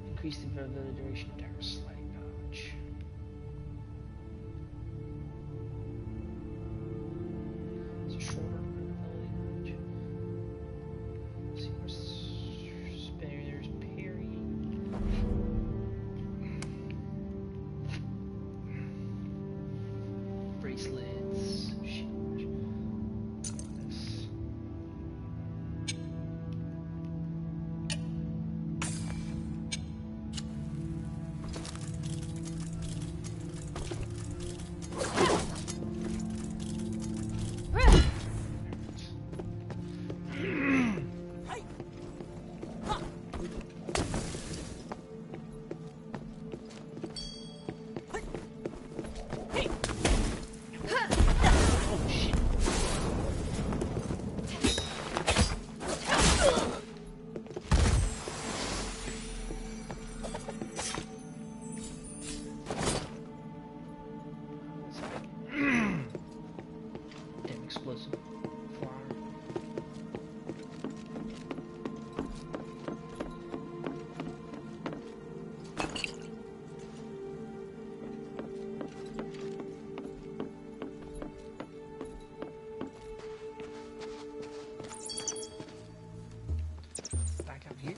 Increase the availability duration of tower sliding dodge. It's a shorter availability dodge. See where's spinner, there's parry. Bracelets. Explosive flower. Back out here.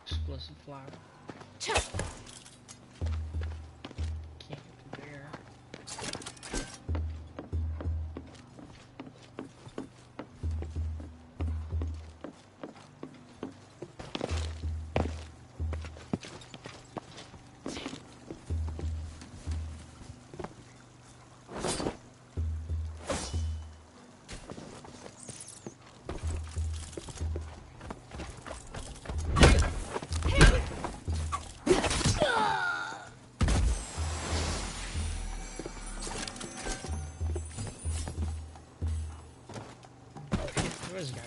Explosive flower. Can't get through there. Where's the guy?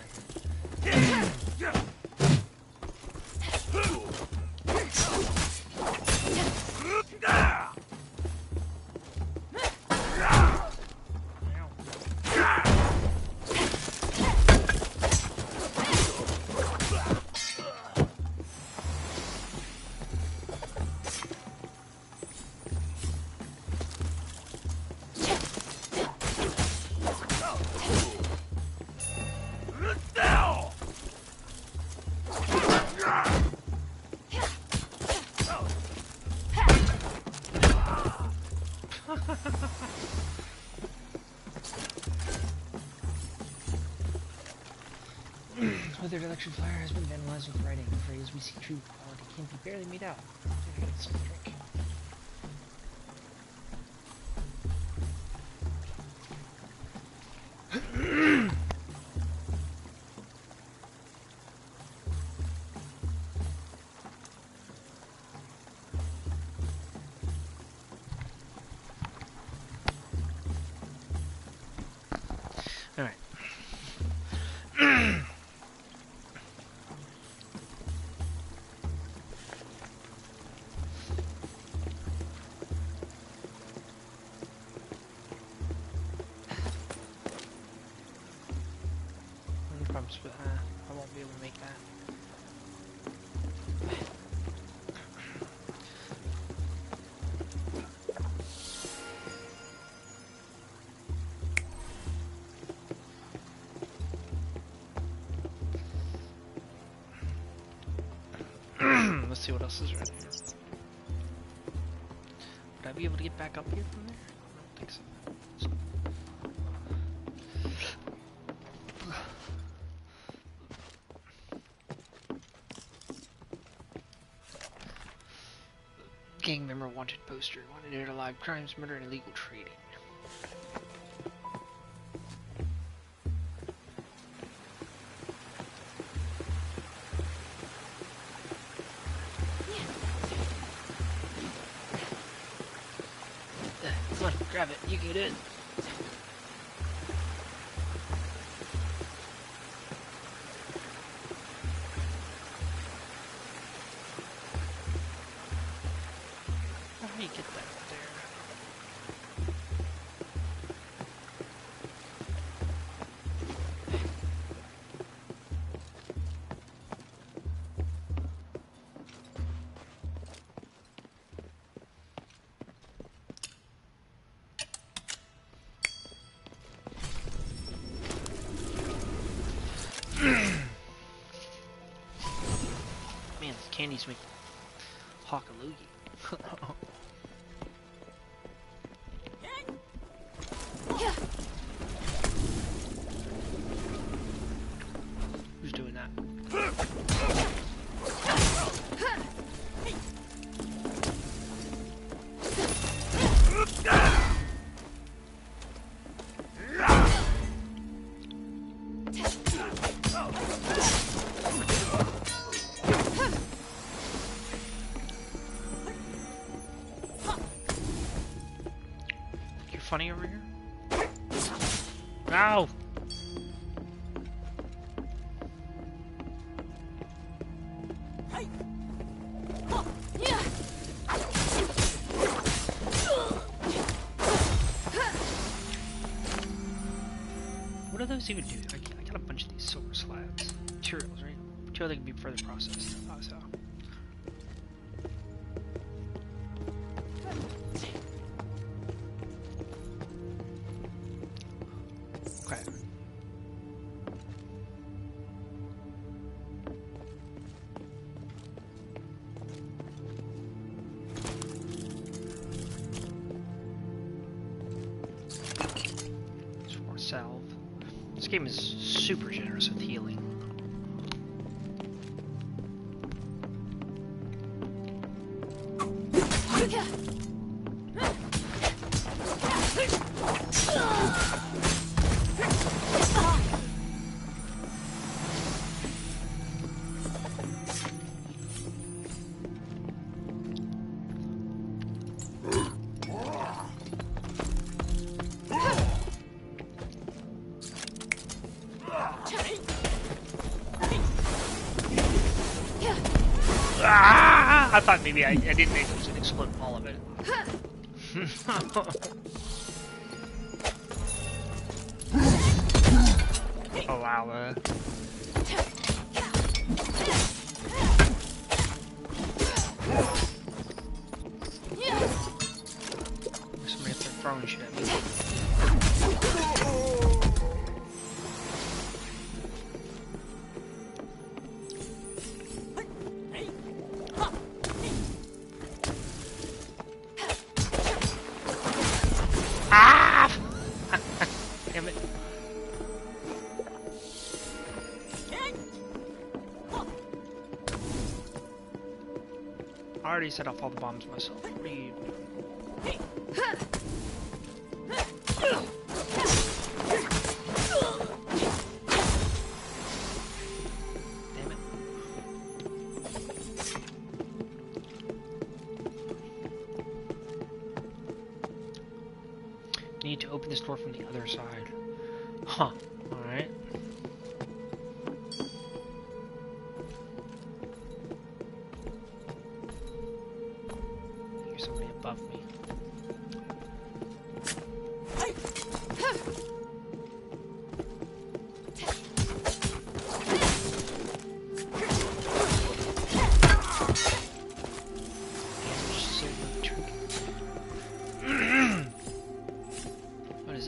Withered electric fire has been vandalized with writing. The phrase "we seek true quality" can be barely made out. I gotta get some drink. arms, but I won't be able to make that. Let's see what else is right here. Would I be able to get back up here from there? I don't think so. Gang member wanted poster. Wanted dead or alive. Crimes, murder, and illegal trading. Come on, grab it. You get it. How do you get that up there? Man, these candies make hawk a loogie. Who's doing that? You're funny over here? Ow! What do those even do? I got a bunch of these silver slabs. Materials, right? Material that can be further processed. Oh, so. Okay. Some more salve. This game is super generous with healing. Ah! I thought maybe I didn't think it was going to explode all of it. Oh wow. Somebody up there throwing shit at me. Ah! Damn it. I already set off all the bombs myself. What are you doing? Damn it. Need to open this door from the other side. Huh. Alright. There's somebody above me.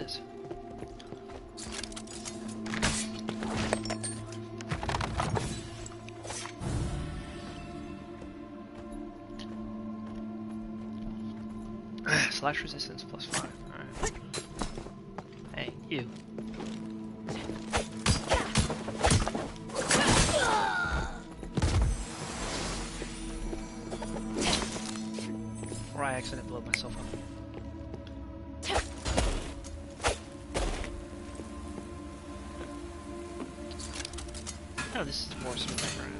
this? Slash resistance +5. Alright. Hey, you. Or I accidentally blow myself up. Oh, this is more smooth ground.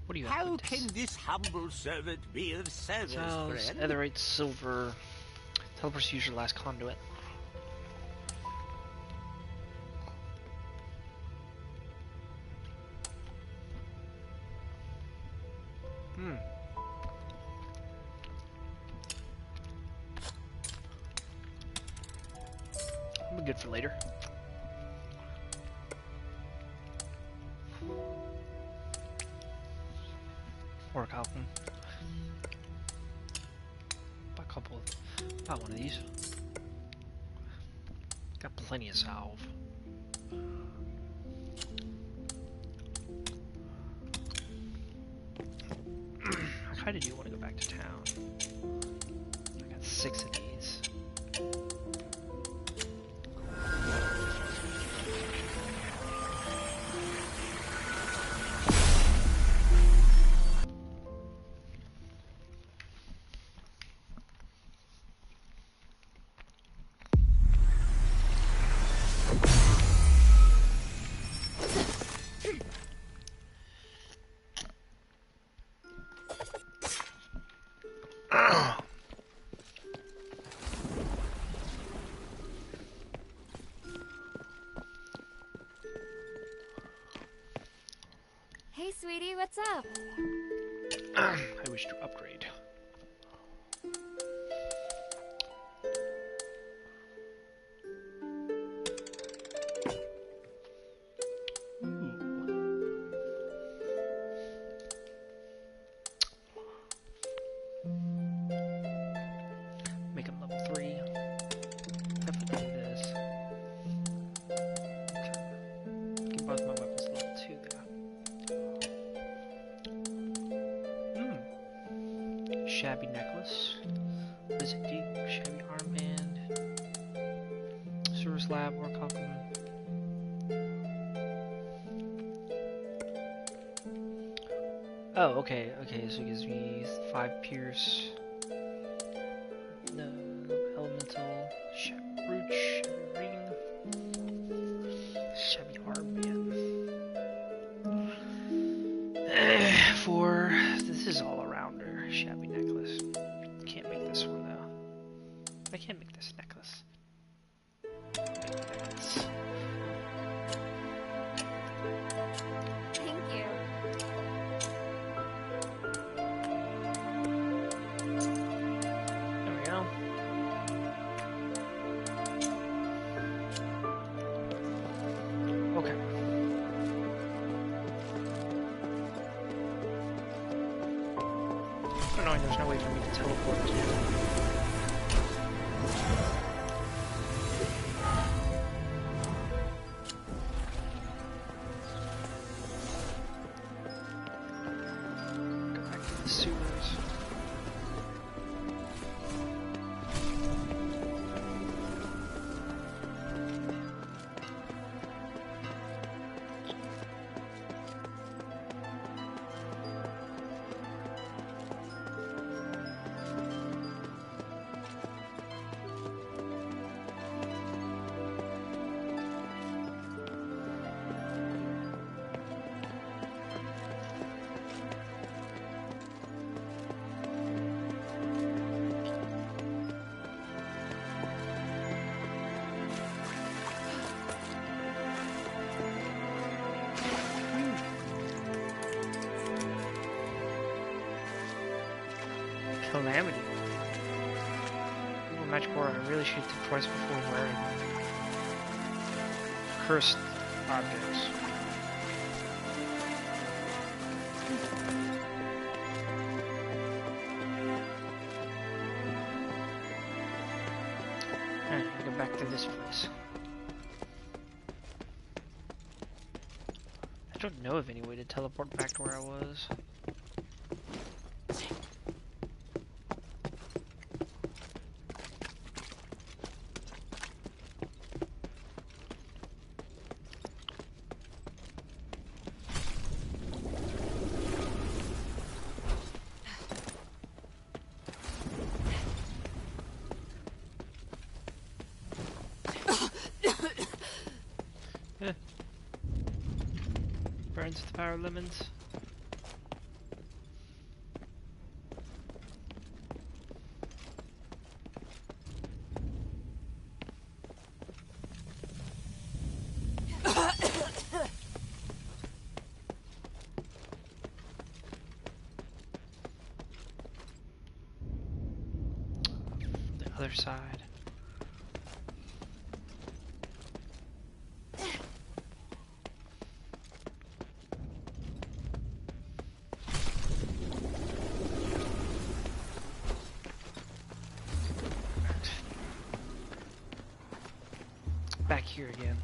What do you have? How can this humble servant be of service, friend? Etherite silver. Teleports to use your last conduit. That'll be good for later. Or a Calcum. About one of these. Got plenty of salve. I kinda do want to go back to town. I got 6 of these. Hey, sweetie, what's up? I wish to upgrade. Make him level 3. Definitely do this. Get both my weapons level 2 there. Shabby necklace. What does it do? Shabby armband. Service lab or Calcum. Oh, okay, so it gives me 5 pierce. No, elemental. Shabby brooch. Shabby ring. Shabby armband. This is all arounder. Shabby necklace. Can't make this one though. I can't make this necklace. Thank you. There we go. Okay. Annoying, there's no way for me to teleport to go back to the sewers. Calamity. Ooh, magic aura. I really should think twice before wearing cursed objects. back through this place. I don't know of any way to teleport back to where I was. Burns with the power of lemons. The other side. Back here again.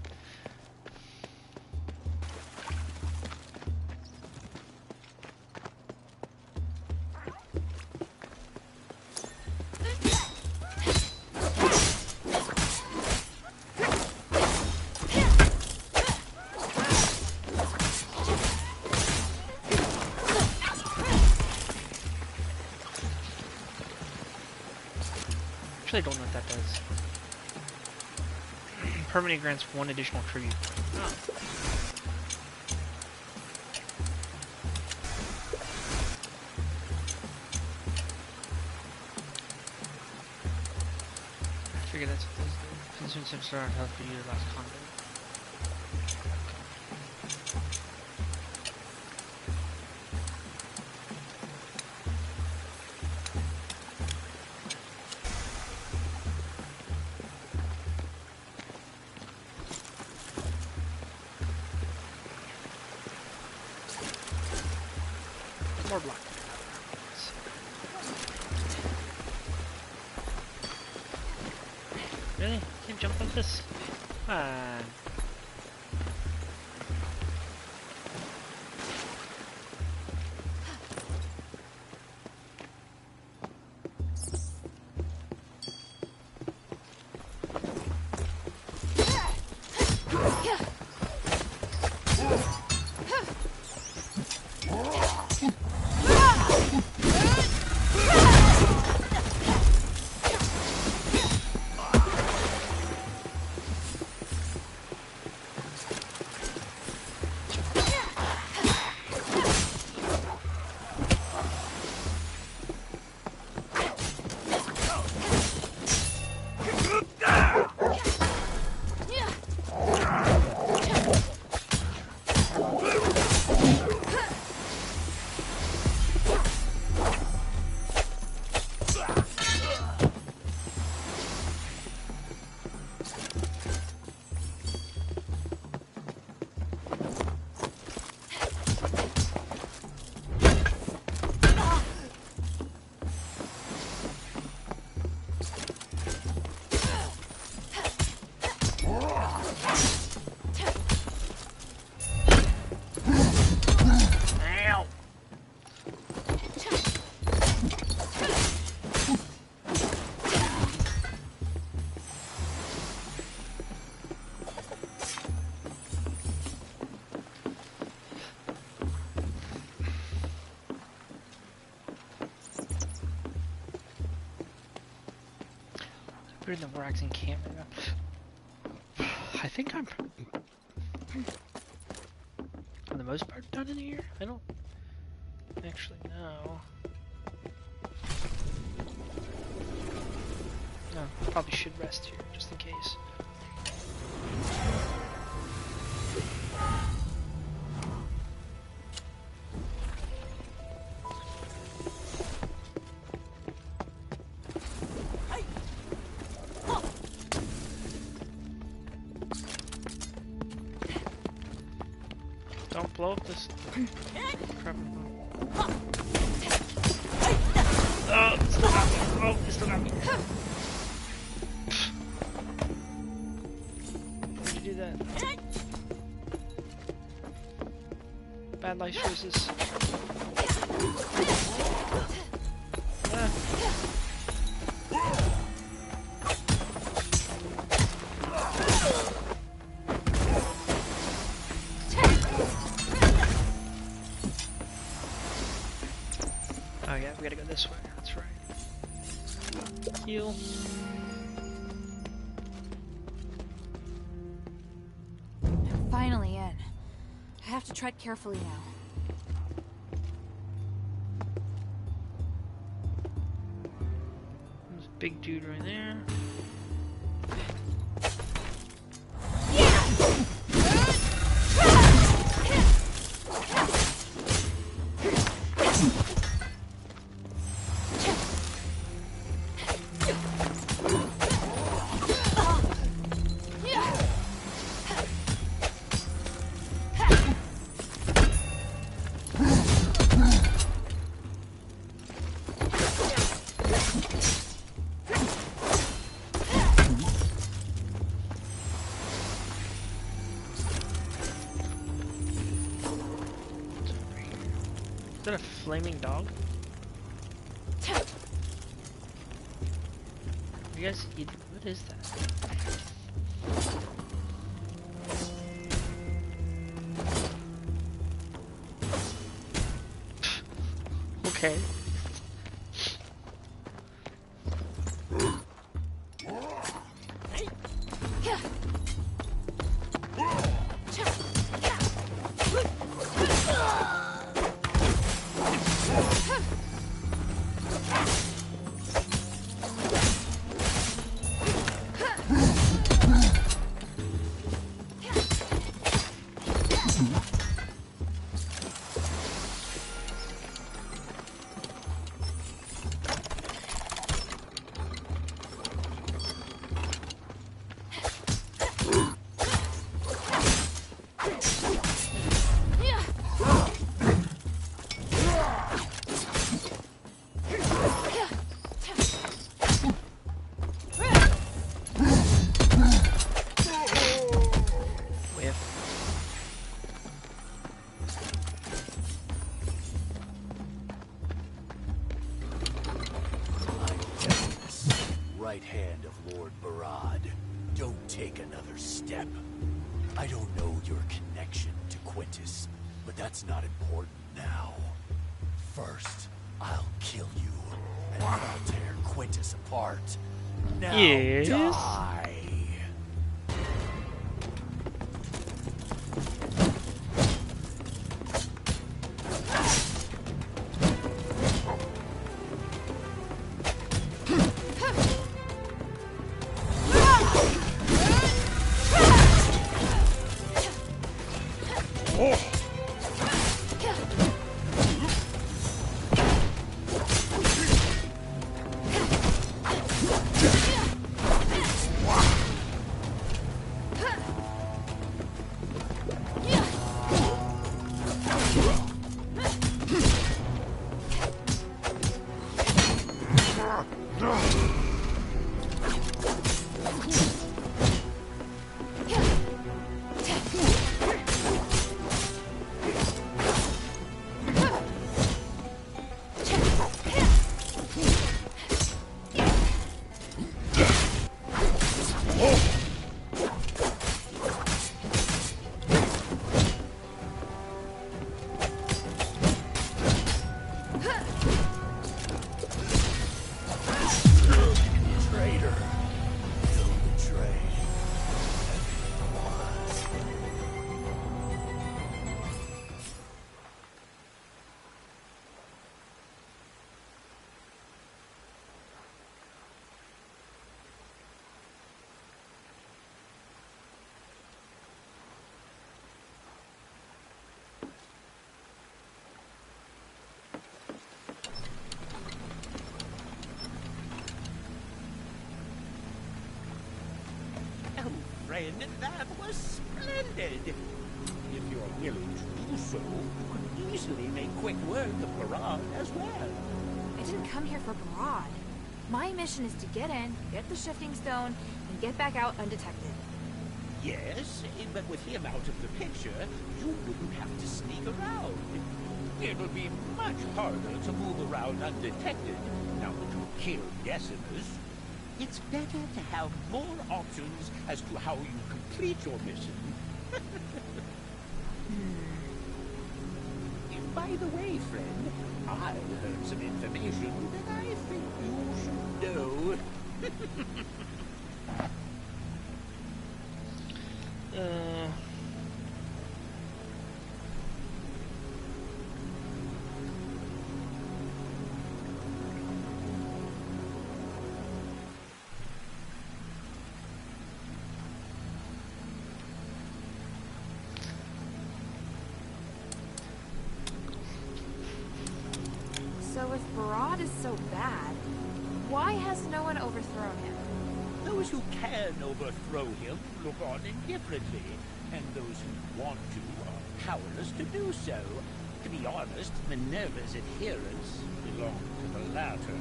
Actually, I don't know what that does. Permanently grants 1 additional tribute. Oh. I figured that's what those do. Consume some star of health for you last combat. More block. Really? Can't jump like this? Come on. We're in the Borax encampment. I think I'm, for the most part, done in here. I don't actually know. No, probably should rest here, just in case. Don't blow up this crap. Oh, it still got me. Oh, it still got me. Bad life choices. Ah. Oh yeah, we gotta go this way. That's right. Heal. I'm finally in. I have to tread carefully now. There's a big dude right there. Is that a flaming dog? You guys, what is that? Okay. Right hand of Lord Barad. Don't take another step. I don't know your connection to Quintus, but that's not important now. First, I'll kill you, and then I'll tear Quintus apart. Now Yes. die! Friend, that was splendid. If you're willing to do so, you could easily make quick work of Barad as well. I didn't come here for Barad. My mission is to get in, get the shifting stone, and get back out undetected. Yes, but with him out of the picture, you wouldn't have to sneak around. It'll be much harder to move around undetected now that you've killed decimers. It's better to have more options as to how you complete your mission. By the way, friend, I heard some information that I think you should know. So if Barad is so bad, why has no one overthrown him? Those who can overthrow him look on indifferently, and those who want to are powerless to do so. To be honest, Minerva's adherents belong to the latter.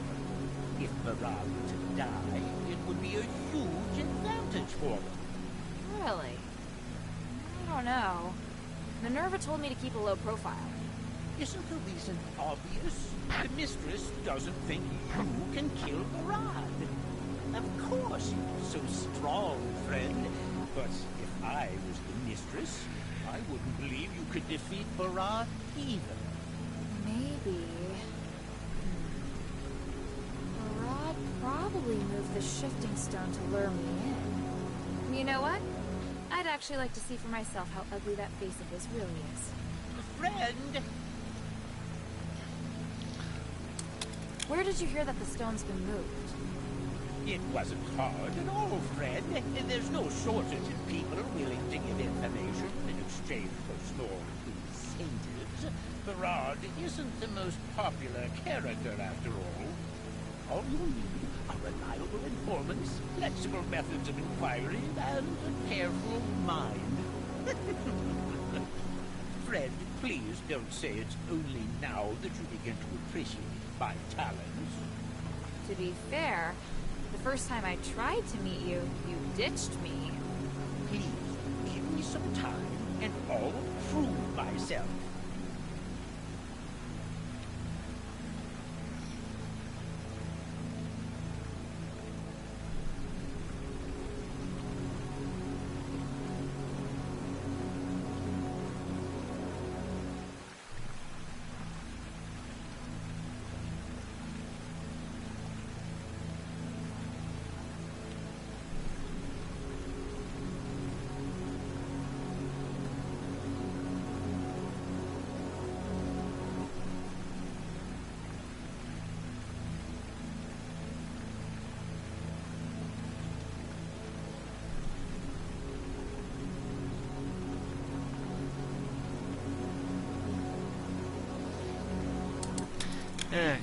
If Barad were to die, it would be a huge advantage for them. Really? I don't know. Minerva told me to keep a low profile. Isn't the reason obvious? The mistress doesn't think you can kill Barad. Of course you're so strong, friend. But if I was the mistress, I wouldn't believe you could defeat Barad either. Maybe. Barad probably moved the shifting stone to lure me in. You know what? I'd actually like to see for myself how ugly that face of his really is. Friend! Where did you hear that the stone's been moved? It wasn't hard at all, friend. There's no shortage of people willing to give information in exchange for small incentives. Barad isn't the most popular character, after all. All you need are reliable informants, flexible methods of inquiry, and a careful mind. Friend, please don't say it's only now that you begin to appreciate my talents. To be fair, the first time I tried to meet you, you ditched me. Please, give me some time, and I'll prove myself.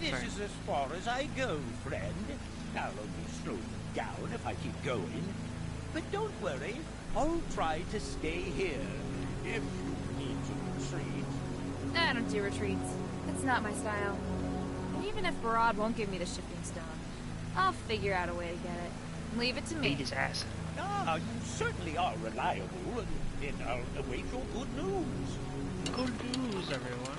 This is as far as I go, friend. I'll only slow them down if I keep going. But don't worry, I'll try to stay here. If you need to retreat. I don't do retreats. It's not my style. And even if Barad won't give me the shifting stone, I'll figure out a way to get it. Leave it to me. Beat his ass. Ah, you certainly are reliable, and then I'll await your good news. Good news, everyone.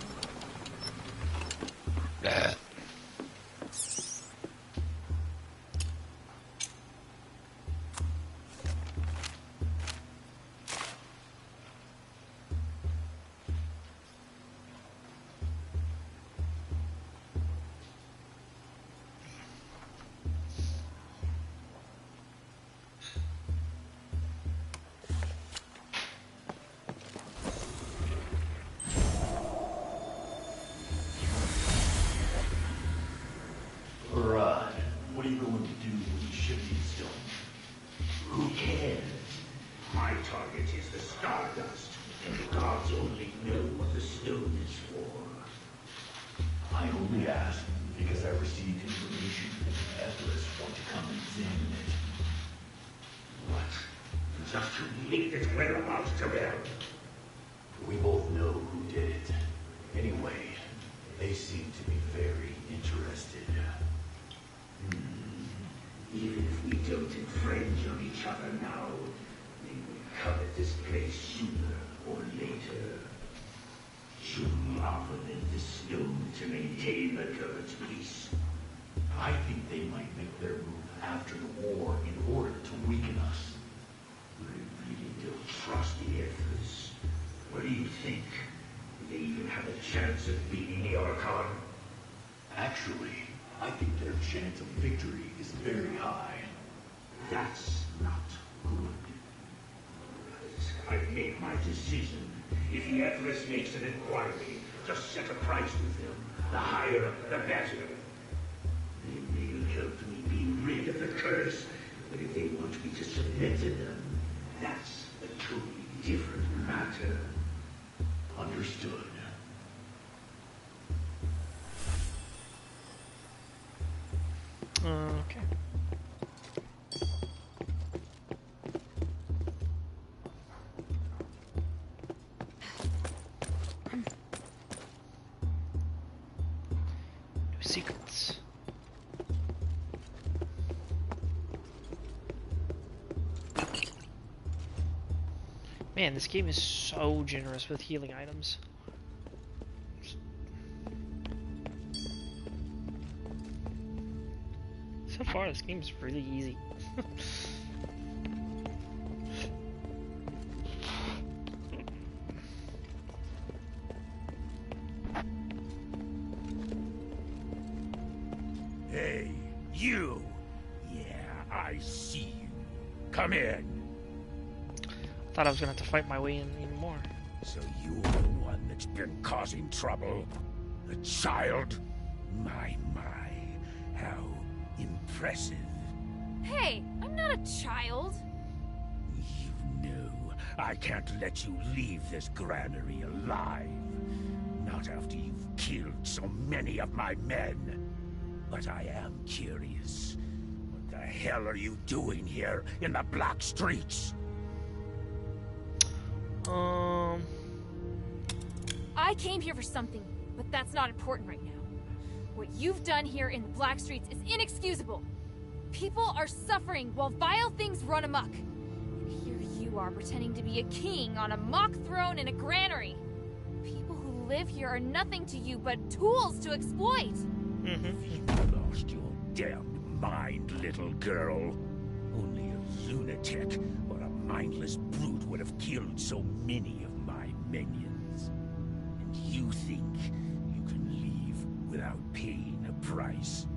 Barad, what are you going to do with the shifting stone? Who cares? My target is the stardust, and the gods only know what the stone is for. I only ask because I received information that Everest want to come and examine it. What? Just to leak its whereabouts to them? We both know who did it. Anyway, they seem to be very interested. Even if we don't infringe on each other now, they will covet this place sooner or later. Should we offer them the stone to maintain the covet's peace? I think they might make their move after the war in order to weaken us. I really don't trust the Emperors. What do you think? Do they even have a chance of beating the Archon? Actually, I think their chance of victory is very high. That's not good. I've made my decision. If the Empress makes an inquiry, just set a price with them. The higher, the better. They may help me be rid of the curse, but if they want me to submit to them, that's a totally different matter. Understood. Okay. No secrets. Man, this game is so generous with healing items. So far, this game is really easy. Hey, you! Yeah, I see you. Come in. Thought I was gonna have to fight my way in even more. So you're the one that's been causing trouble? The child? My, how impressive. Hey, I'm not a child. You know, I can't let you leave this granary alive. Not after you've killed so many of my men. But I am curious. What the hell are you doing here in the Black Streets? I came here for something, but that's not important right now. What you've done here in the Black Streets is inexcusable. People are suffering while vile things run amok. And here you are pretending to be a king on a mock throne in a granary. People who live here are nothing to you but tools to exploit. You lost your damned mind, little girl. Only a lunatic or a mindless brute would have killed so many of my minions. And you think you can leave without paying a price?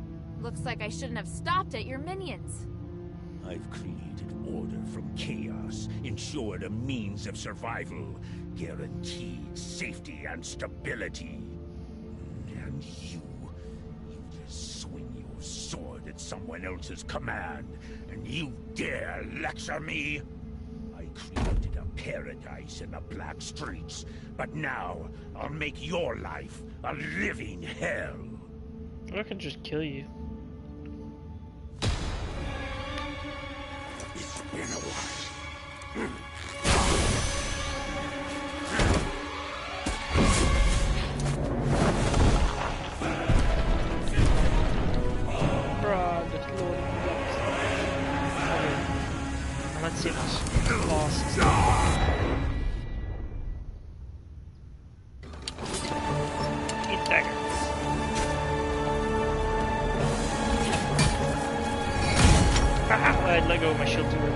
Looks like I shouldn't have stopped at your minions. I've created order from chaos, ensured a means of survival, guaranteed safety and stability. And you just swing your sword at someone else's command, and you dare lecture me? I created a paradise in the Black Streets, but now I'll make your life a living hell. I can just kill you. It's been a while. Bruh, the Lord of the Blocks. Okay. Now let's see what's lost. Eat dagger. I let go of my shield too early.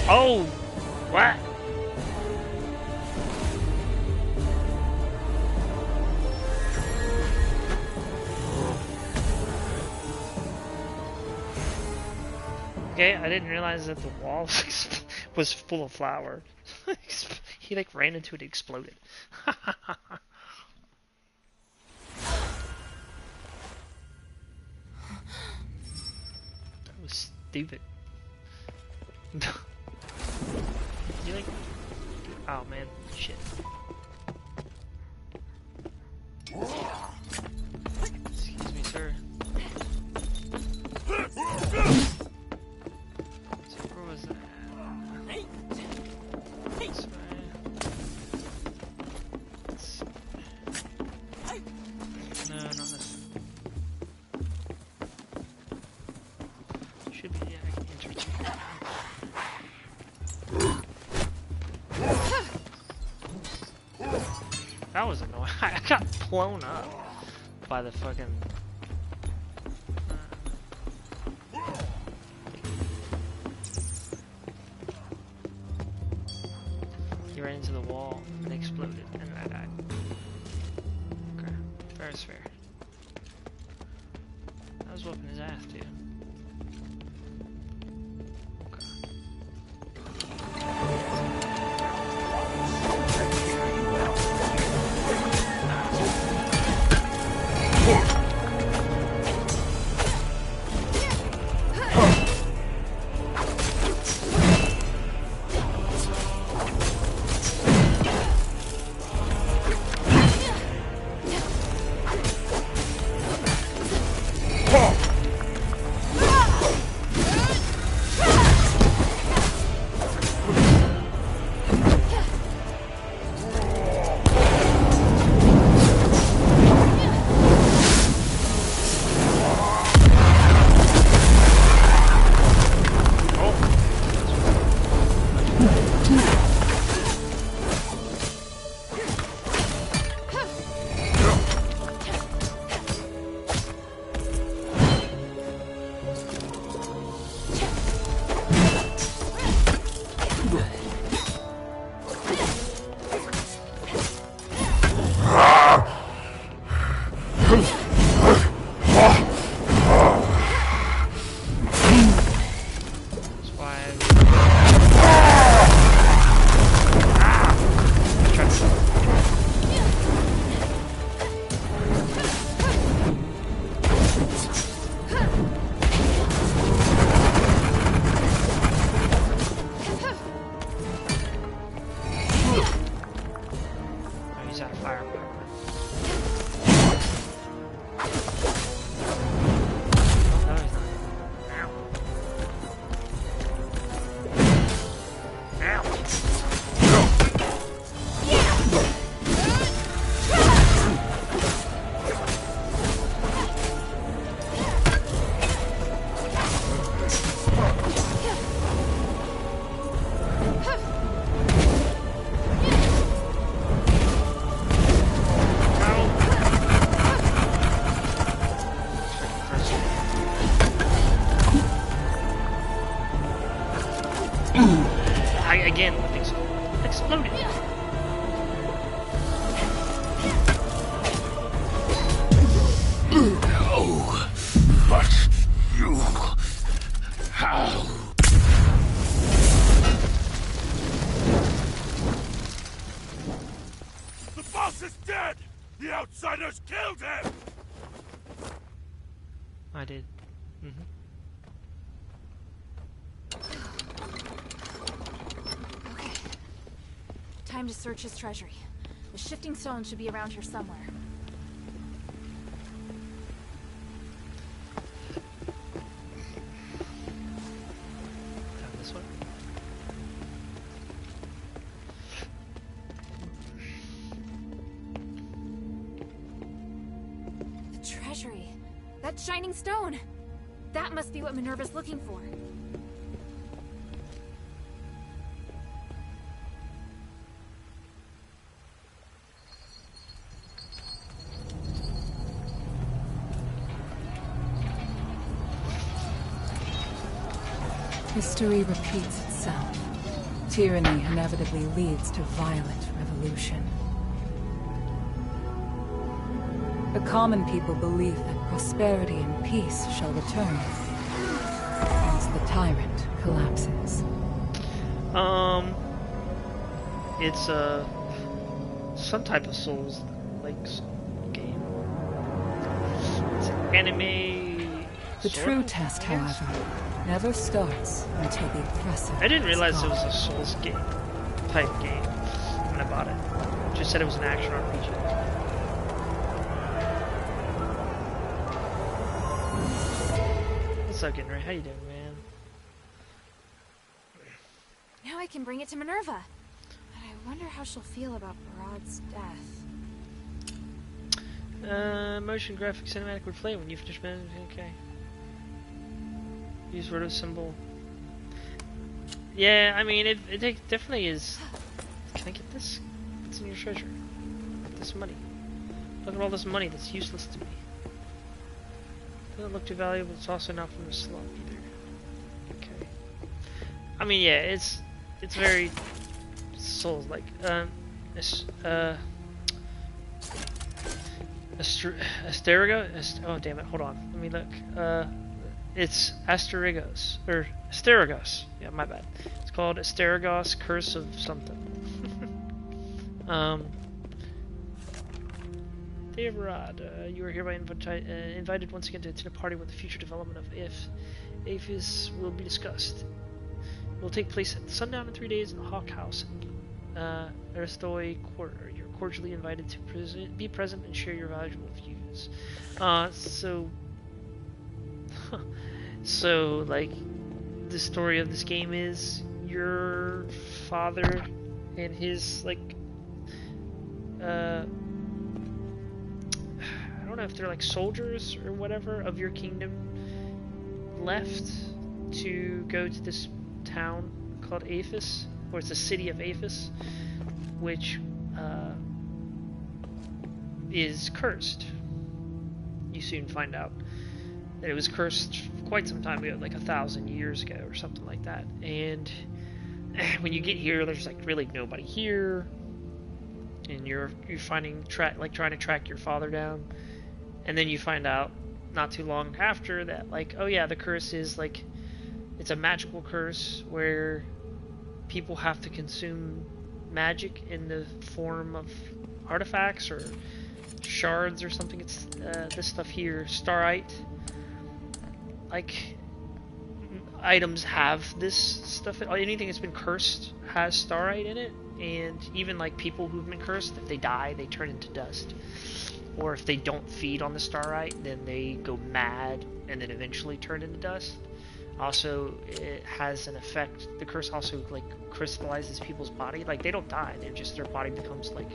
Oh! What? Okay, I didn't realize that the wall was full of flour. He like ran into it and exploded. That was stupid. You like... Oh man, shit. Excuse me, sir. So where was that? This way. No, not this one. Should be, yeah, I can enter two. That was annoying. I got blown up by the fucking... He ran into the wall and exploded, and I died. Okay, fair is fair. I was whooping his ass, too. Again, the thing's exploded. No, but you... How? The boss is dead! The outsiders killed him! I did. Okay. Time to search his treasury. The shifting stone should be around here somewhere. This one. The treasury. That shining stone. That must be what Minerva's looking for. History repeats itself. Tyranny inevitably leads to violent revolution. The common people believe that prosperity and peace shall return once the tyrant collapses. It's some type of Souls like game. It's an anime. The sorta, true test, I guess? however, never starts until the oppressor I didn't realize is it was gone. a Souls game type game when I bought it. It just said it was an action RPG. What's up, Henry? How you doing, man? Now I can bring it to Minerva. But I wonder how she'll feel about Barad's death. Motion graphic cinematic would play when you finish managing. Okay. Use word of symbol. Yeah, I mean, it definitely is. Can I get this? What's in your treasure? This money. Look at all this money that's useless to me. Doesn't look too valuable, it's also not from the slump either. Okay. I mean, yeah, it's very Souls-like. Asterigos? Oh, damn it, hold on. Let me look. It's Asterigos. Or Asterigos. Yeah, my bad. It's called Asterigos Curse of something. Dear Rod, you are hereby invited once again to attend a party where the future development of APHIS will be discussed. It will take place at sundown in 3 days in the Hawk House in Aristoi Quarter. You're cordially invited to be present and share your valuable views. So, like, the story of this game is your father and his, like, I don't know if they're like soldiers or whatever of your kingdom left to go to this town called Aphis, or it's the city of Aphis, which is cursed. You soon find out that it was cursed quite some time ago, like 1,000 years ago or something like that. And when you get here, there's like really nobody here, and you're trying to track your father down. And then you find out not too long after that, like, oh yeah, the curse is like, it's a magical curse where people have to consume magic in the form of artifacts or shards or something. It's this stuff here, starite. Like, items have this stuff. Anything that's been cursed has starite in it, and even like people who've been cursed, if they die, they turn into dust. Or if they don't feed on the starite, then they go mad and then eventually turn into dust. Also, it has an effect. The curse also like crystallizes people's body. Like, they don't die; they're just, their body becomes like.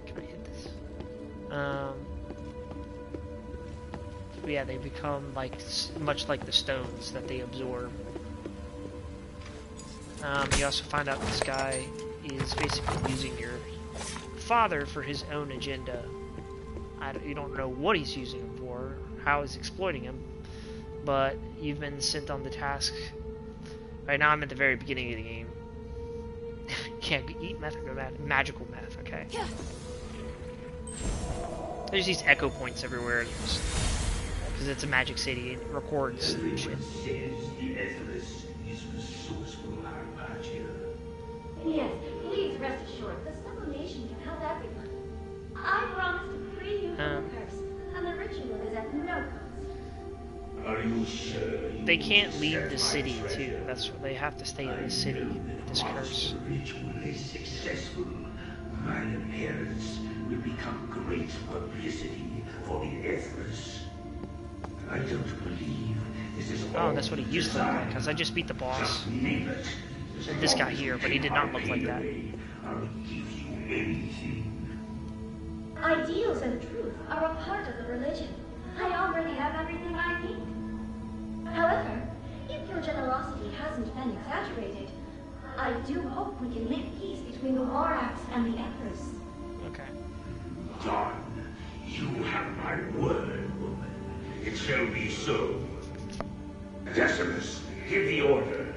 Can I hit this? Yeah, they become like much like the stones that they absorb. You also find out this guy is basically using your father for his own agenda. You don't know what he's using him for, how he's exploiting him, but you've been sent on the task. Right now I'm at the very beginning of the game. Can't eat meth or magical meth, okay? There's these echo points everywhere, because it's a magic city, it records shit. Everyone says the Everest is resourceful, Hypatia. Yes, please rest assured, the sublimation can help everyone. I promise to free you from the curse, and the ritual is at no cost. Are you sure? They can't leave the city too. That's what they have to stay in the city. This curse. Once the ritual is successful, my appearance will become great publicity for the Everest. I don't believe this is all. Oh, that's what he used to look like. Cause I just beat the boss. Just name it. This guy here, but he did not look like that. I'll give you anything. Ideals and truth are a part of the religion. I already have everything I need. However, if your generosity hasn't been exaggerated, I do hope we can make peace between the Warax and the Empress. Okay. Done. You have my word, woman. It shall be so. Decimus, Give the order.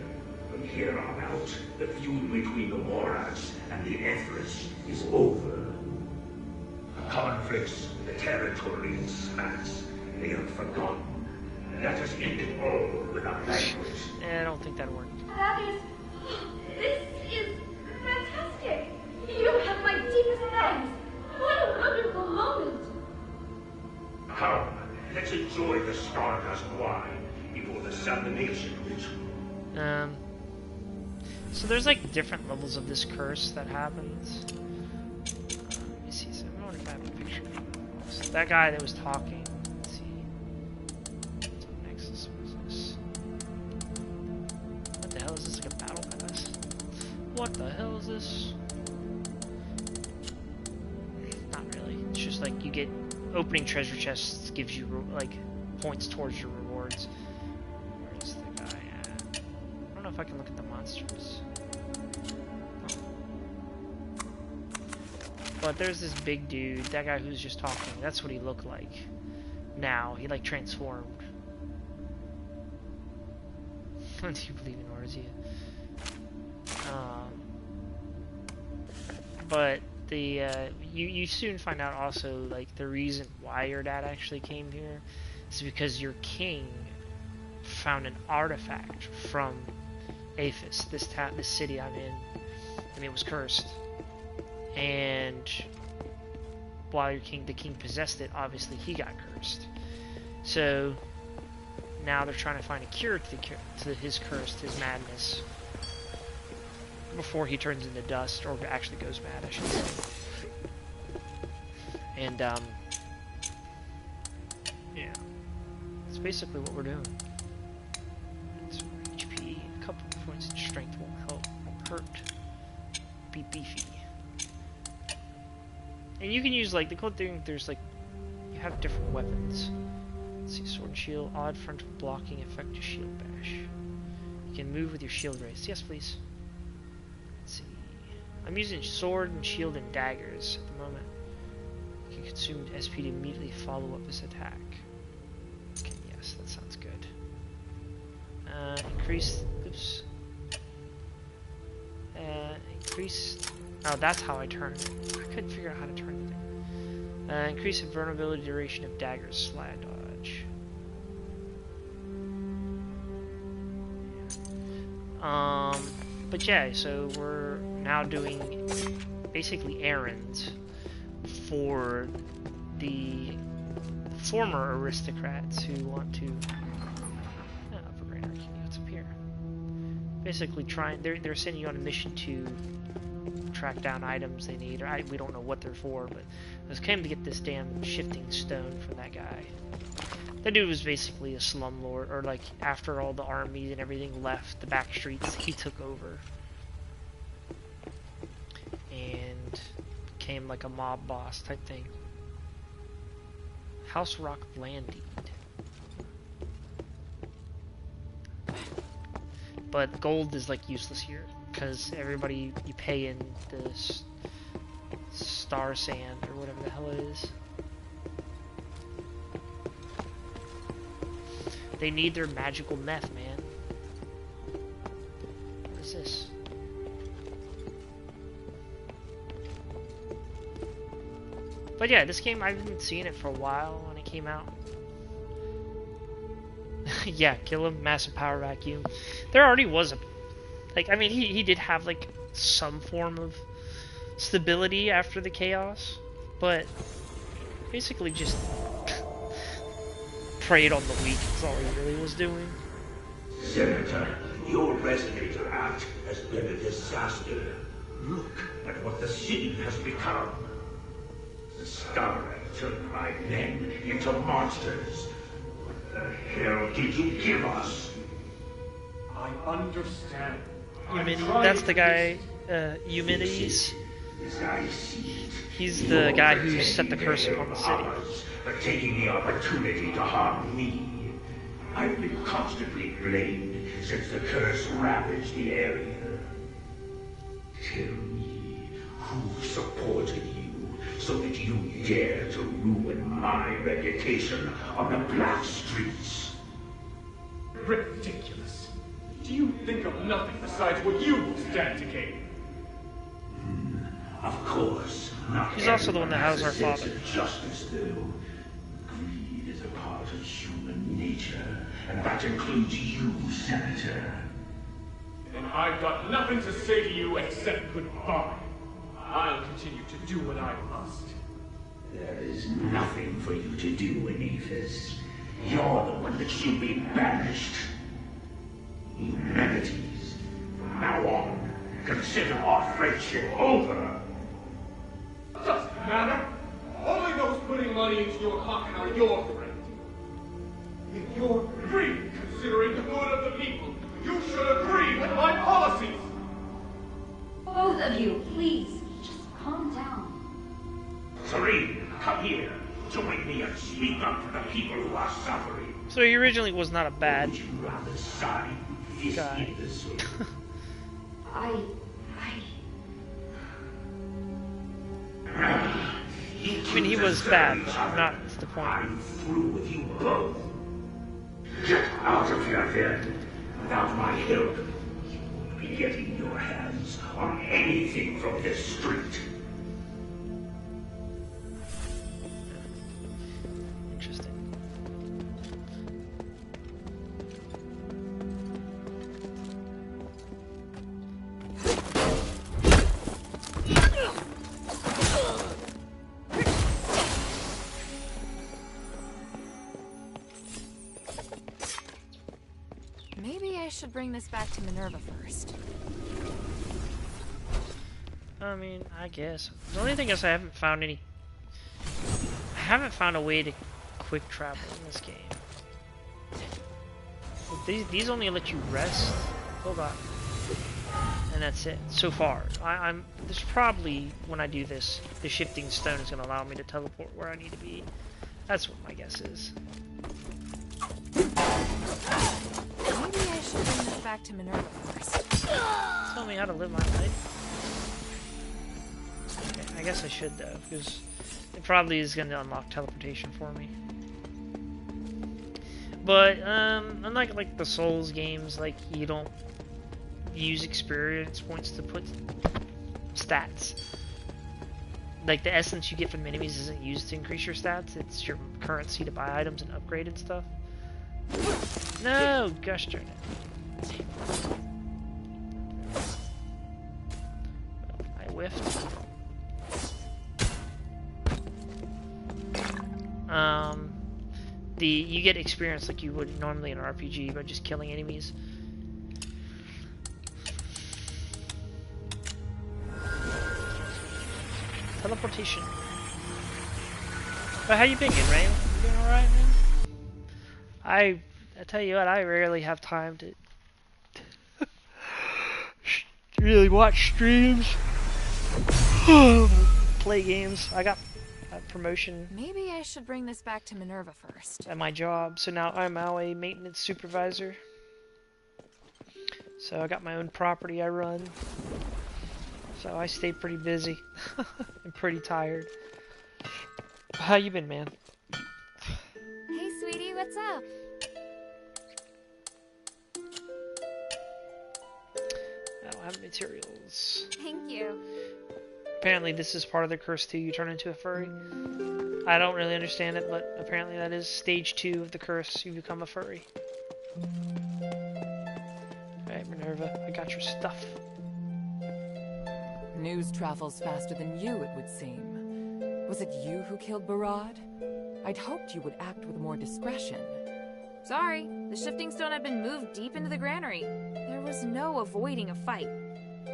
From here on out, the feud between the Morats and the Etherish is over. The conflicts, the territory and spats, they are forgotten. Let us end it all with a banquet. I don't think that'll work. This is fantastic. You have my deepest thanks. What a wonderful moment. Come, let's enjoy the Stardust wine before the Salvation ritual. So there's like different levels of this curse that happens. Let me see. So I wonder if I have a picture. So that guy that was talking. Let's see. What's up next? What is this? What the hell is this? Like a battle pass? What the hell is this? Not really. It's just like you get opening treasure chests gives you like points towards your rewards. Where's the guy at? I don't know if I can look at the monsters. But there's this big dude, that guy who's just talking, that's what he looked like. Now, he like transformed. Do you believe in Orisia? But the you soon find out also like the reason why your dad actually came here is because your king found an artifact from Aphis, this city I'm in. I mean, it was cursed. And while the king possessed it, obviously he got cursed. So now they're trying to find a cure to his curse, his madness, before he turns into dust, or actually goes mad, I should say. And yeah, that's basically what we're doing. It's HP, a couple of points in strength won't hurt. Be beefy. And you can use, like, the cool thing, there's, like, you have different weapons. Let's see, sword and shield, odd frontal blocking, effective shield bash. You can move with your shield raised. Yes, please. Let's see. I'm using sword and shield and daggers at the moment. You can consume SP to immediately follow up this attack. Okay, yes, that sounds good. Increase, oops. Increase, oh, that's how I turn it. I couldn't figure out how to turn the thing. Increase the vulnerability duration of daggers, slide dodge. But yeah, so we're now doing basically errands for the former aristocrats who want to what's up here? Basically they're sending you on a mission to track down items they need, or we don't know what they're for, but I was came to get this damn shifting stone from that guy. That dude was basically a slumlord, or like after all the armies and everything left the back streets, he took over and became like a mob boss type thing. House Rock Blandied. But gold is like useless here because everybody you pay in this star sand or whatever the hell it is. They need their magical meth, man. What is this? But yeah, this game, I've been seeing it for a while when it came out. Yeah, kill him, massive power vacuum. There already was a... Like, I mean, he did have, like, some form of stability after the chaos. But basically just preyed on the weak. That's all he really was doing. Senator, your resonator act has been a disaster. Look at what the city has become. The Starlight turned my men into monsters. What the hell did you give us? I understand. That's the guy, Eumenides. He's the guy who set the curse upon the city. For taking the opportunity to harm me. I've been constantly blamed since the curse ravaged the area. Tell me, who supported you so that you dare to ruin my reputation on the black streets? Ridiculous. Do you think of nothing besides what you will stand to gain? Of course, not He's also the one that has our everyone father. a sense of justice, though. Greed is a part of human nature, and that includes you, Senator. Then I've got nothing to say to you except goodbye. I'll continue to do what I must. There is nothing for you to do, Anathus. You're the one that should be banished. Humanities, from now on, consider our friendship over. Doesn't matter. Only those putting money into your pocket are your friend. If you're free, considering the good of the people, you should agree with my policies. Both of you, please, just calm down. Serene, come here. Join me and speak up for the people who are suffering. So he originally was not a bad Would you rather side with this guy. imbecile? I... I mean, he was bad, but not to the point. I'm through with you both. Get out of here, then. Without my help, you won't be getting your hands on anything from this street. Interesting. Maybe I should bring this back to Minerva first. I mean, I guess. The only thing is I haven't found a way to quick travel in this game. These only let you rest. Hold on. And that's it. So far. There's probably, when I do this, the shifting stone is going to allow me to teleport where I need to be. That's what my guess is. Maybe I should bring this back to Minerva first. Tell me how to live my life. Okay, I guess I should though, because it probably is going to unlock teleportation for me. But unlike like the Souls games, like you don't use experience points to put stats. Like the essence you get from enemies isn't used to increase your stats; it's your currency to buy items and upgrade and stuff. No, gosh darn it! I whiffed. You get experience like you would normally in an RPG by just killing enemies. Teleportation. But how you been, good Rain? You doing alright, man? I tell you what, I rarely have time to really watch streams, play games. I got a promotion Maybe I should bring this back to Minerva first. at my job, so now I'm now a maintenance supervisor. So I got my own property I run. So I stay pretty busy. I'm pretty tired. How you been, man? Hey, sweetie, what's up? I don't have materials. Thank you. Apparently this is part of the curse too, you turn into a furry. I don't really understand it, but apparently that is stage 2 of the curse, you become a furry. Alright, Minerva, I got your stuff. News travels faster than you, it would seem. Was it you who killed Barad? I'd hoped you would act with more discretion. Sorry, the shifting stone had been moved deep into the granary. There was no avoiding a fight.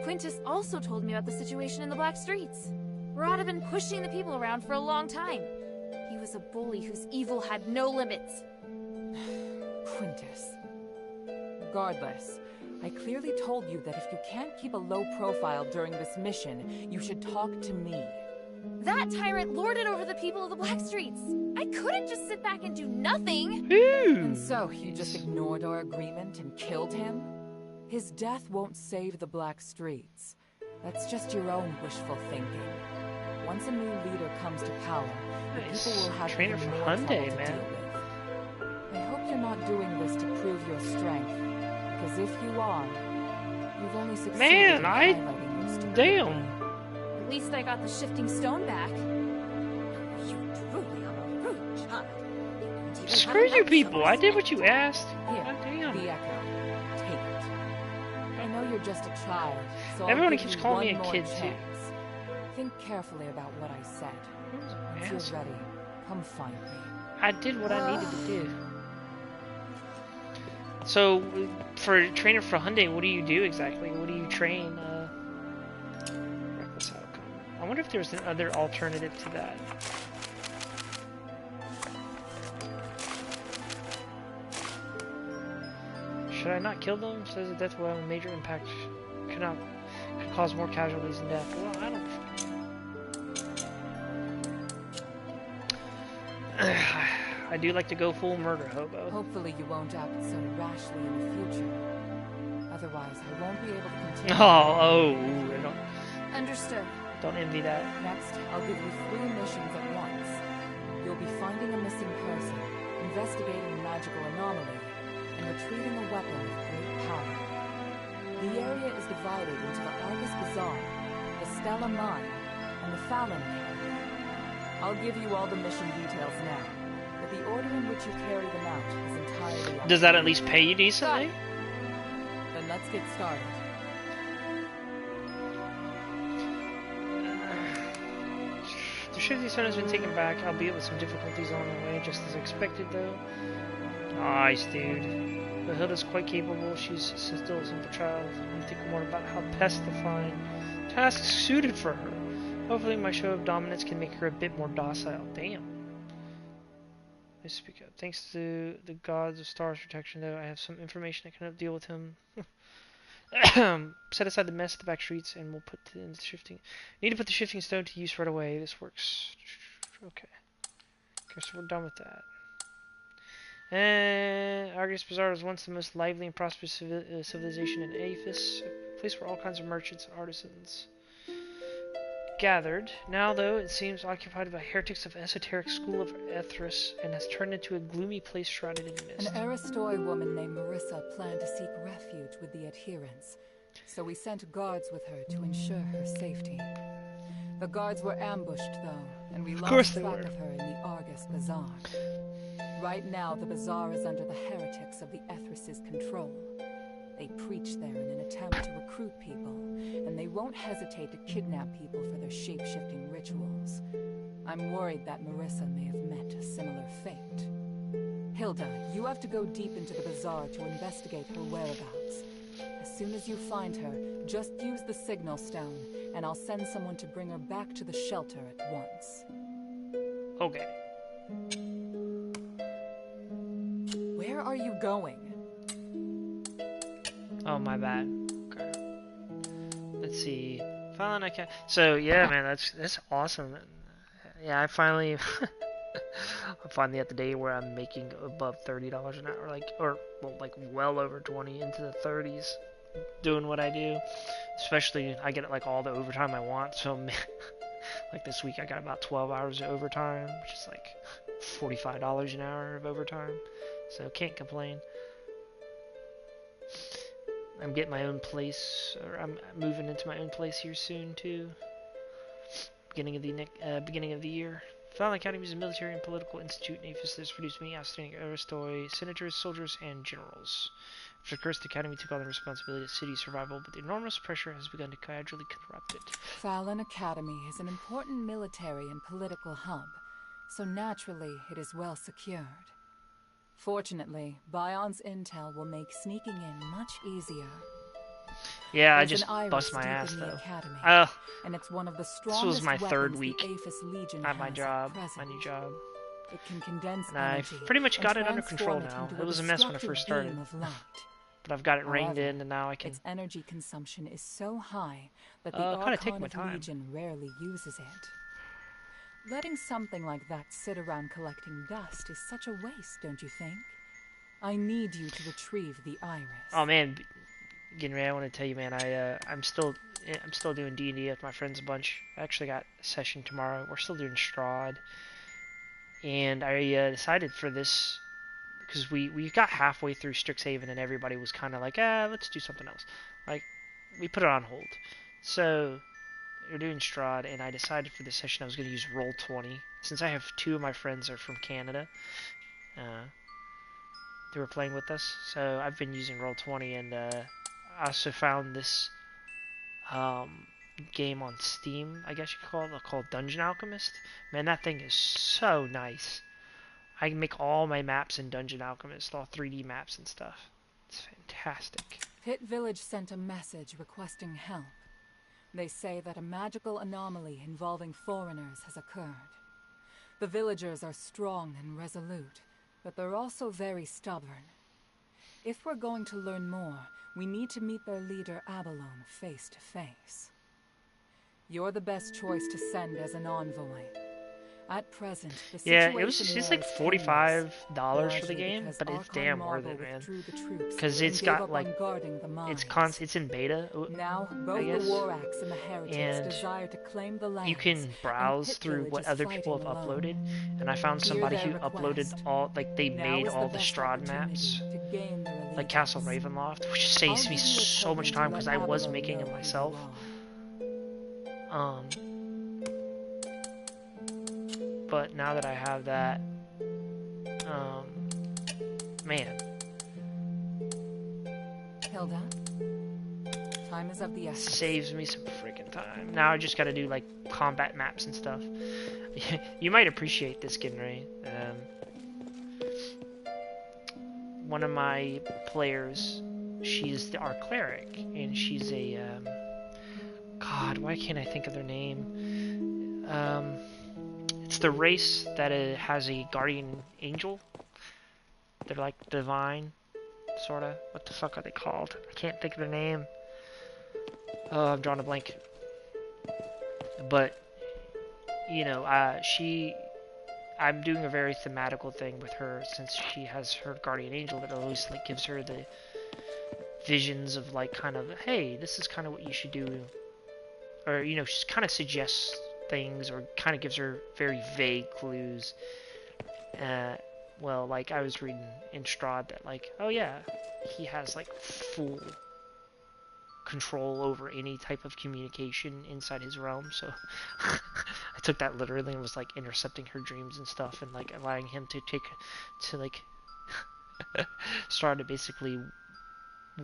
Quintus also told me about the situation in the Black Streets. Barad had been pushing the people around for a long time. He was a bully whose evil had no limits. Quintus. Regardless, I clearly told you that if you can't keep a low profile during this mission, you should talk to me. That tyrant lorded over the people of the Black Streets. I couldn't just sit back and do nothing. And so, you just ignored our agreement and killed him? His death won't save the Black Streets. That's just your own wishful thinking. Once a new leader comes to power, the people will have Trainer even from more Hyundai, trouble to man. deal with. I hope you're not doing this to prove your strength, because if you are, you've only succeeded Man, in highlighting your stupidity. damn. At least I got the shifting stone back. You truly are a rude child. You don't even Screw have you an people. I ounce of did what you respect. asked. Here, God damn. the Echo. Take it. I know you're just a child, so Everybody I'll give keeps you calling me one a more kid, too. chance. Think carefully about what I said. Once Asshole. you're ready, come find me. I did what I needed to do. So, for training for Hyundai, what do you do exactly? What do you train? Reckless outcome. I wonder if there's another alternative to that. Should I not kill them? Says that death will have a major impact. Could cause more casualties than death. Well, I don't. I do like to go full murder hobo. Hopefully you won't act so rashly in the future. Otherwise, I won't be able to continue. Understood. Don't envy that. Next, I'll give you 3 missions at once. You'll be finding a missing person, investigating a magical anomaly, and retrieving a weapon with great power. The area is divided into the Argus Bazaar, the Stella Mine, and the Fallon Academy. I'll give you all the mission details now, but the order in which you carry them out is entirely up Does to that you. at least pay you decently? Then let's get started. The shifting stone has been taken back, albeit with some difficulties along the way, just as expected though. Nice, dude. But Hilda's quite capable. She's still a simple child. I think more about how best to find tasks suited for her. Hopefully my show of dominance can make her a bit more docile. Damn. Let's speak up. Thanks to the gods of stars protection, though, I have some information that can help deal with him. Set aside the mess at the back streets, and we'll put in the shifting. Need to put the shifting stone to use right away. This works. Okay. Okay, so we're done with that. And Argus Bazaar was once the most lively and prosperous civilization in Aphis, a place where all kinds of merchants and artisans gathered. Now, though, it seems occupied by heretics of esoteric school of Ethris and has turned into a gloomy place shrouded in mist. An Aristoi woman named Marissa planned to seek refuge with the adherents, so we sent guards with her to ensure her safety. The guards were ambushed, though, and we lost track of her in the Argus Bazaar. Right now, the bazaar is under the heretics of the Ethris' control. They preach there in an attempt to recruit people, and they won't hesitate to kidnap people for their shape-shifting rituals. I'm worried that Marissa may have met a similar fate. Hilda, you have to go deep into the bazaar to investigate her whereabouts. As soon as you find her, just use the signal stone, and I'll send someone to bring her back to the shelter at once. Okay. Where are you going? Oh, my bad. Okay. Let's see. Finally, I can. So yeah, man, that's awesome. Yeah, I finally, I'm finally at the day where I'm making above $30 an hour, like well over 20 into the 30s, doing what I do. Especially, I get like all the overtime I want. So, like this week, I got about 12 hours of overtime, which is like $45 an hour of overtime. So can't complain. I'm getting my own place, or I'm moving into my own place here soon too. Beginning of the year. Fallon Academy is a military and political institute in Aphis that has produced many outstanding Aristoi senators, soldiers, and generals. After the cursed academy took on the responsibility of city survival, but the enormous pressure has begun to gradually corrupt it. Fallon Academy is an important military and political hub, so naturally it is well secured. Fortunately, Bion's intel will make sneaking in much easier. Yeah, I There's just an iris bust my deep ass in the though. academy, Oh, and it's one of the this strongest was my third weapons week the Aphis Legion at my has job, present. my new job. It can condense And I energy pretty much and got it under control transform now. into It was a mess when I first destructive started, beam of light. but I've got it reined However, in, and now I can. Its energy consumption is so high that the Kinda take Archon my of time. Legion rarely uses it. Letting something like that sit around collecting dust is such a waste, don't you think? I need you to retrieve the iris. Oh man, Ginray, I want to tell you, man, I'm still doing D&D with my friends a bunch. I actually got a session tomorrow. We're still doing Strahd, and I decided for this because we got halfway through Strixhaven and everybody was kind of like, let's do something else. Like, we put it on hold. So we were doing Strahd, and I decided for this session I was going to use Roll20. Since I have two of my friends are from Canada, they were playing with us, so I've been using Roll20, and I also found this game on Steam, I guess you could call it, called Dungeon Alchemist. Man, that thing is so nice. I can make all my maps in Dungeon Alchemist, all 3D maps and stuff. It's fantastic. Pit Village sent a message requesting help. They say that a magical anomaly involving foreigners has occurred. The villagers are strong and resolute, but they're also very stubborn. If we're going to learn more, we need to meet their leader Abalone face to face. You're the best choice to send as an envoy. At present, the situation it's like $45 for the game, but it's damn worth it, man. Because it's got like it's in beta, now, both I guess. The War Axe and the Heretics desire to claim the lands, you can browse through what other people have uploaded, and I found somebody who uploaded all, like, they made all the Strahd maps, like Castle Ravenloft, which saves me so much time because I was making it myself. But now that I have that, man. Hilda, time is of the essence. Saves me some freaking time. Now I just gotta do, like, combat maps and stuff. You might appreciate this, Ginray. One of my players, she's our cleric, and she's a, God, why can't I think of their name? It's the race that has a guardian angel. They're like divine, sorta. What the fuck are they called? I can't think of their name. Oh, I'm drawing a blank. But, you know, I'm doing a very thematical thing with her, since she has her guardian angel that always, like, gives her the visions of, like, kind of, hey, this is kind of what you should do. Or, you know, she kind of suggests things, or kind of gives her very vague clues. Well, like, I was reading in Strahd that, like, oh yeah, he has, like, full control over any type of communication inside his realm, so I took that literally and was, like, intercepting her dreams and stuff, and, like, allowing him to Strahd to basically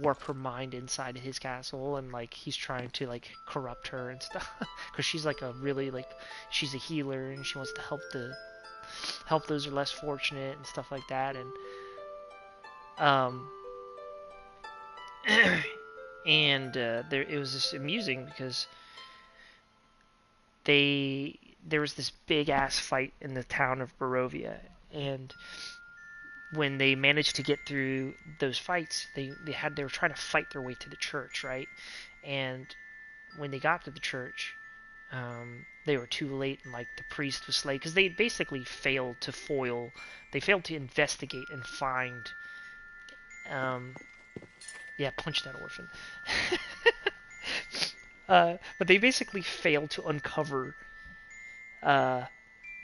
warp her mind inside his castle, and, like, he's trying to, like, corrupt her and stuff, because she's, like, a really, like, she's a healer, and she wants to help those who are less fortunate and stuff like that, and it was just amusing because there was this big ass fight in the town of Barovia, and when they managed to get through those fights, they were trying to fight their way to the church, right? And when they got to the church, they were too late, and, like, the priest was slain because they basically failed to investigate and find. Yeah, punch that orphan. But they basically failed to uncover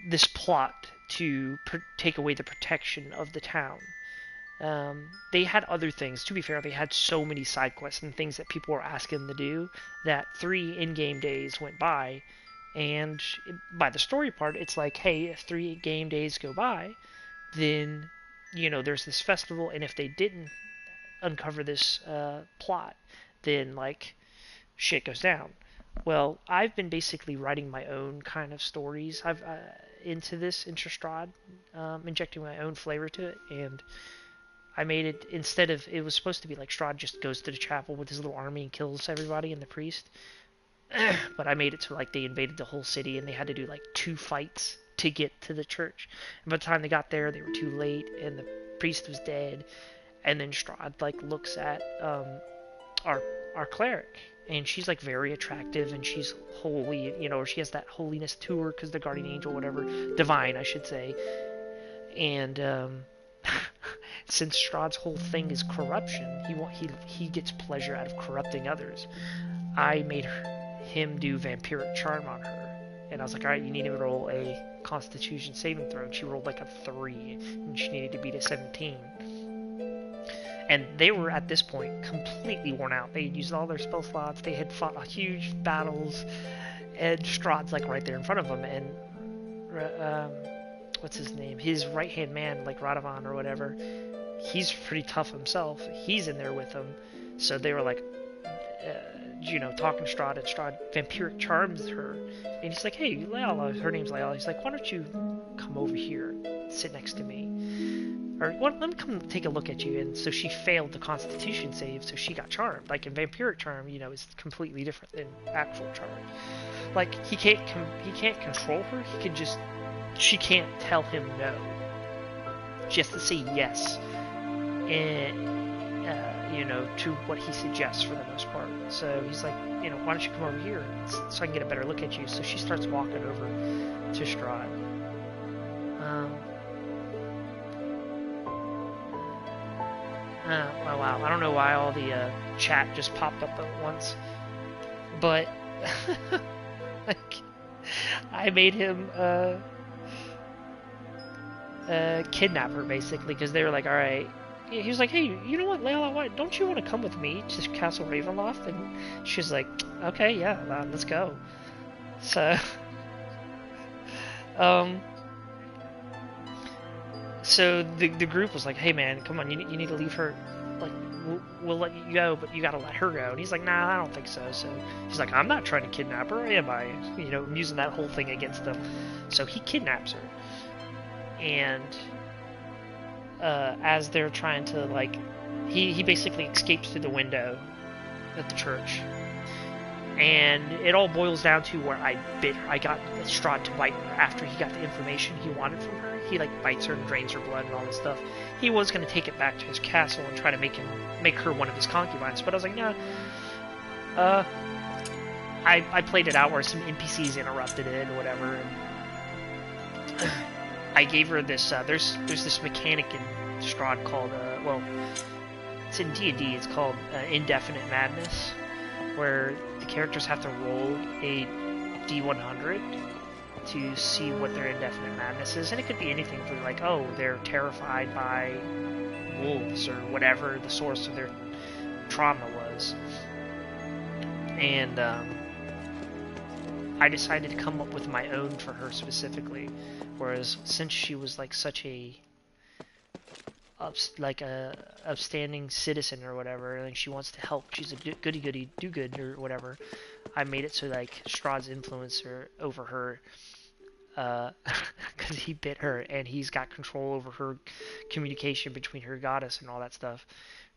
this plot to take away the protection of the town. They had other things. To be fair, they had so many side quests and things that people were asking them to do that 3 in-game days went by. And by the story part, it's like, hey, if 3 game days go by, then, you know, there's this festival, and if they didn't uncover this plot, then, like, shit goes down. Well, I've been basically writing my own kind of stories. I've into Strahd, injecting my own flavor to it, and I made it, instead of, it was supposed to be like Strahd just goes to the chapel with his little army and kills everybody and the priest. But I made it to, like, they invaded the whole city and they had to do, like, 2 fights to get to the church. And by the time they got there, they were too late and the priest was dead. And then Strahd, like, looks at our cleric, and she's, like, very attractive, and she's holy, you know, or she has that holiness to her because the guardian angel, whatever, divine, I should say. And since Strahd's whole thing is corruption, he gets pleasure out of corrupting others. I made him do vampiric charm on her, and I was like, all right, you need to roll a Constitution saving throw. And she rolled like a 3, and she needed to beat a 17. And they were, at this point, completely worn out. They had used all their spell slots, they had fought huge battles, and Strahd's, like, right there in front of them, and, what's his name? His right-hand man, like, Radovan or whatever, he's pretty tough himself. He's in there with them. So they were, like, you know, talking to Strahd, and Strahd vampiric charms her. And he's like, hey, Layala, her name's Layala. He's like, why don't you come over here, sit next to me? Or, let me come take a look at you. And so she failed the Constitution save, so she got charmed. Like, in vampiric charm, you know, is completely different than actual charm. Like, he can't control her, he can just, she can't tell him no. She has to say yes. And, you know, to what he suggests for the most part. So he's like, you know, why don't you come over here so I can get a better look at you? So she starts walking over to Strahd. Oh wow, I don't know why all the chat just popped up at once, but like, I made him kidnap her basically, because they were like, all right. He was like, hey, you know what, Layla, why don't you want to come with me to Castle Ravenloft? And she's like, okay, yeah, let's go. So, so the group was like, hey man, come on, you need to leave her, like, we'll let you go, but you gotta let her go. And he's like, nah, I don't think so. So he's like, I'm not trying to kidnap her, am I? You know, I'm using that whole thing against them. So he kidnaps her. And as they're trying to, like, he basically escapes through the window at the church. And it all boils down to where I got Strahd to bite her after he got the information he wanted from her. He, like, bites her and drains her blood and all this stuff. He was going to take it back to his castle and try to make her one of his concubines, but I was like, nah. I played it out where some NPCs interrupted it or whatever, and I gave her this, there's this mechanic in Strahd called, well, it's in D&D, it's called Indefinite Madness, where the characters have to roll a D100 to see what their Indefinite Madness is, and it could be anything from, like, oh, they're terrified by wolves, or whatever the source of their trauma was. And, I decided to come up with my own for her specifically. Whereas since she was like such a upstanding citizen or whatever, and she wants to help, she's a goody do good or whatever, I made it so like Strahd's influencer over her, because he bit her and he's got control over her communication between her goddess and all that stuff.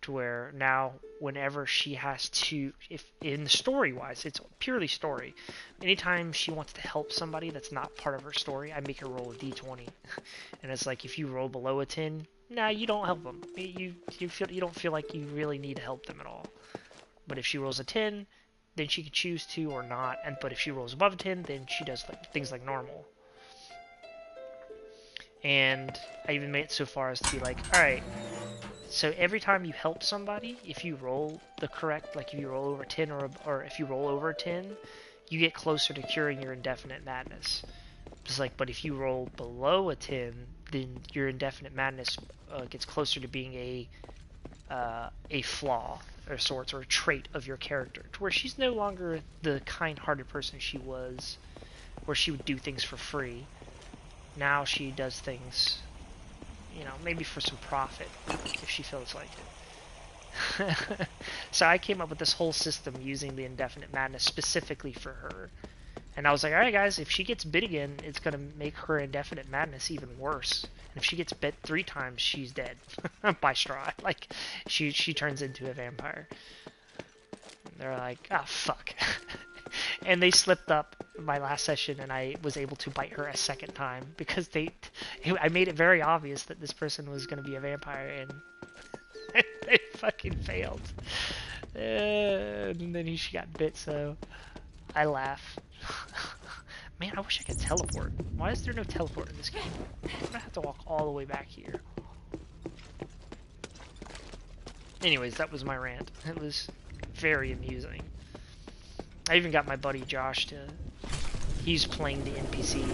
To where now, whenever she has to, if in the story-wise, it's purely story. Anytime she wants to help somebody that's not part of her story, I make her roll a d20, and it's like if you roll below a 10, nah, you don't help them. You don't feel like you really need to help them at all. But if she rolls a 10, then she can choose to or not. But if she rolls above a 10, then she does like things like normal. And I even made it so far as to be like, all right. So every time you help somebody, if you roll the correct, like if you roll over 10 or if you roll over 10, you get closer to curing your Indefinite Madness. Just like, but if you roll below a 10, then your Indefinite Madness gets closer to being a flaw or sorts, or a trait of your character, to where she's no longer the kind-hearted person she was, where she would do things for free. Now she does things, you know, maybe for some profit, if she feels like it. So I came up with this whole system using the Indefinite Madness specifically for her. And I was like, alright guys, if she gets bit again, it's going to make her Indefinite Madness even worse. And if she gets bit 3 times, she's dead. By Strahd. Like, she turns into a vampire. And they're like, ah, fuck. And they slipped up my last session, and I was able to bite her a second time, because I made it very obvious that this person was going to be a vampire, and they fucking failed. And then she got bit, so I laugh. Man, I wish I could teleport. Why is there no teleport in this game? I'm gonna have to walk all the way back here. Anyways, that was my rant. It was very amusing. I even got my buddy Josh to... He's playing the NPC.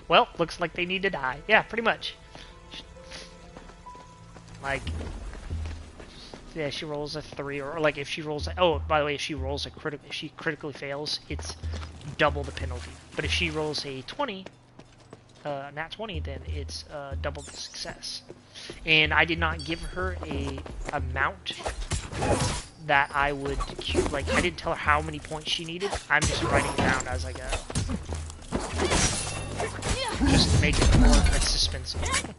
Well, looks like they need to die. Yeah, pretty much. Like, yeah, she rolls a 3, or like if she rolls a, oh, by the way, if she rolls a if she critically fails, it's double the penalty. But if she rolls a 20, nat 20, then it's double the success. And I did not give her a amount that I would, like, I didn't tell her how many points she needed. I'm just writing it down as I go. Just to make it more suspenseful.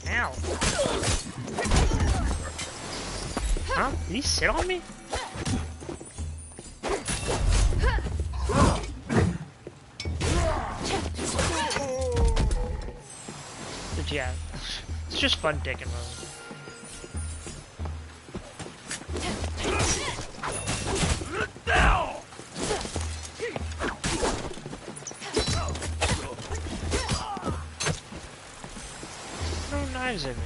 Ow. Huh? Did he sit on me? But yeah, it's just fun dick and move. Throw knives at me.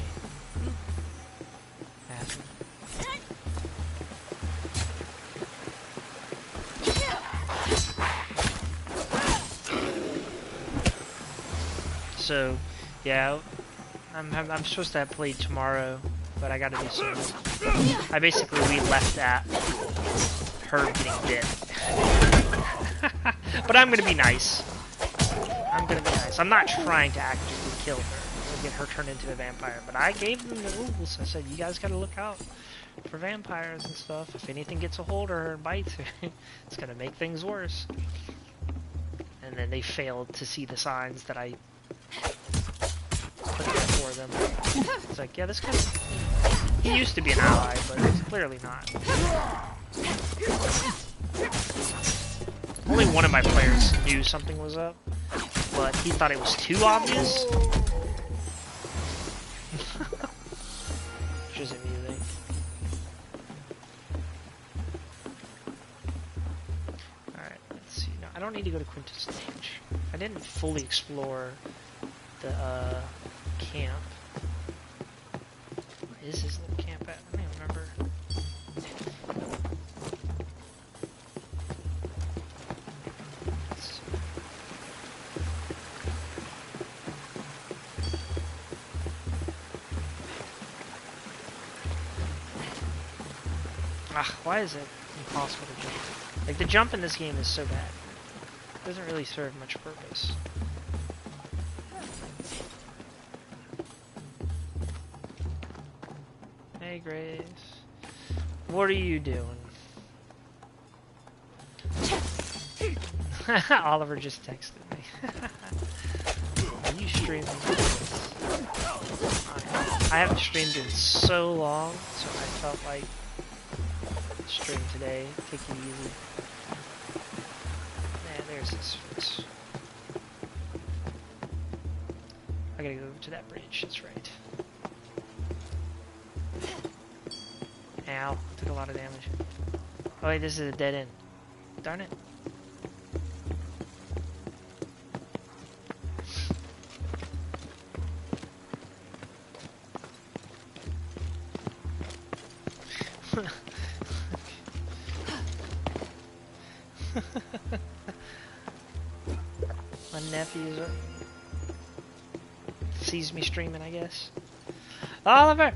So, yeah, I'm supposed to have played tomorrow, but I gotta do something. We left at her getting bit. But I'm gonna be nice. I'm not trying to actively kill her or get her turned into a vampire, but I gave them the rules. I said, you guys gotta look out for vampires and stuff. If anything gets a hold of her and bites her, it's gonna make things worse. And then they failed to see the signs that I put there for them. It's like, yeah, this guy, he used to be an ally, but he's clearly not. Only one of my players knew something was up, but he thought it was too obvious. Which is amusing. Alright, let's see. No, I don't need to go to Quintus stage. I didn't fully explore the camp. Where is his little camp at? I don't even remember. Why is it impossible to jump? Like, the jump in this game is so bad. It doesn't really serve much purpose. Hey, Grace. What are you doing? Oliver just texted me. Are you streaming this? I haven't streamed in so long, so I felt like stream today. Take it easy. Man, there's this face. I gotta go over to that bridge, that's right. Ow, took a lot of damage. Oh wait, this is a dead end. Darn it. My nephew sees me streaming, I guess. Oliver!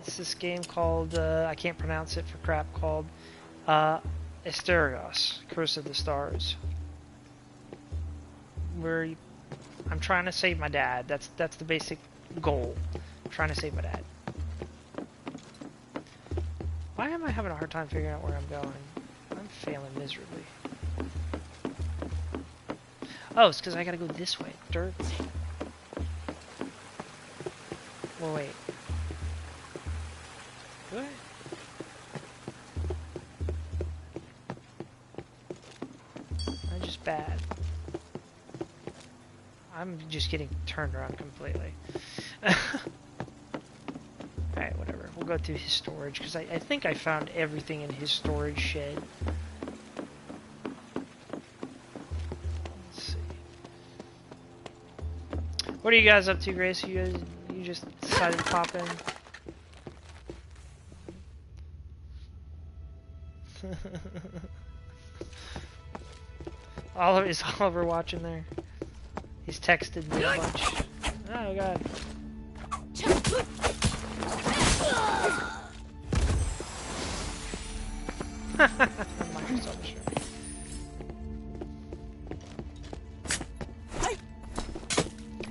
It's this game called, I can't pronounce it for crap, called Asterigos, Curse of the Stars. Where I'm trying to save my dad. That's the basic goal. I'm trying to save my dad. Why am I having a hard time figuring out where I'm going? I'm failing miserably. Oh, it's because I gotta go this way. Dirt. Well, wait. Do I? I'm just bad. I'm just getting turned around completely. Alright, whatever. We'll go through his storage, because I think I found everything in his storage shed. Let's see. What are you guys up to, Grace? You just decided to pop in? Oliver, is Oliver watching there? He's texted me a bunch. Oh god. Microsoft, sure.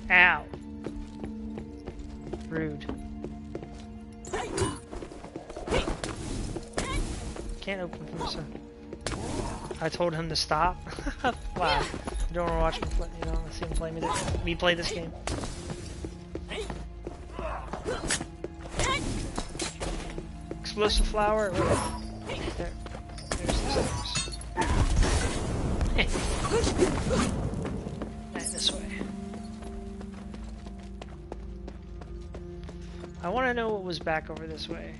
Ow. Rude. Can't open from this. I told him to stop. Wow. You don't want to watch me play, you know, see him play me play this game. Explosive flower. There. There's the stairs. Right, this way. I want to know what was back over this way.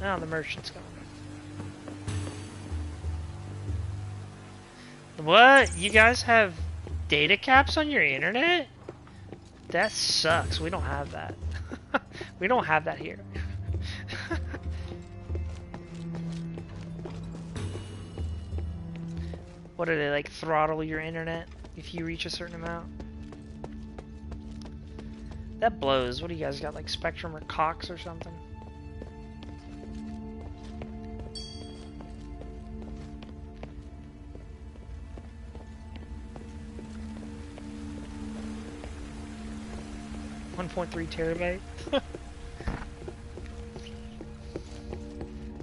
Now the merchant's gone. What? You guys have data caps on your internet? That sucks. We don't have that. We don't have that here. What do they, like, throttle your internet if you reach a certain amount? That blows. What do you guys got, like Spectrum or Cox or something? .3 terabyte.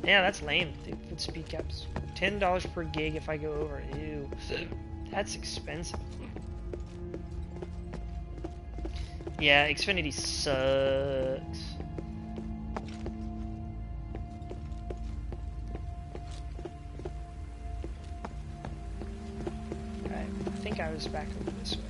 Yeah, that's lame. With speed caps, $10 per gig if I go over. Ew, that's expensive. Yeah, Xfinity sucks. Alright, I think I was back over this way.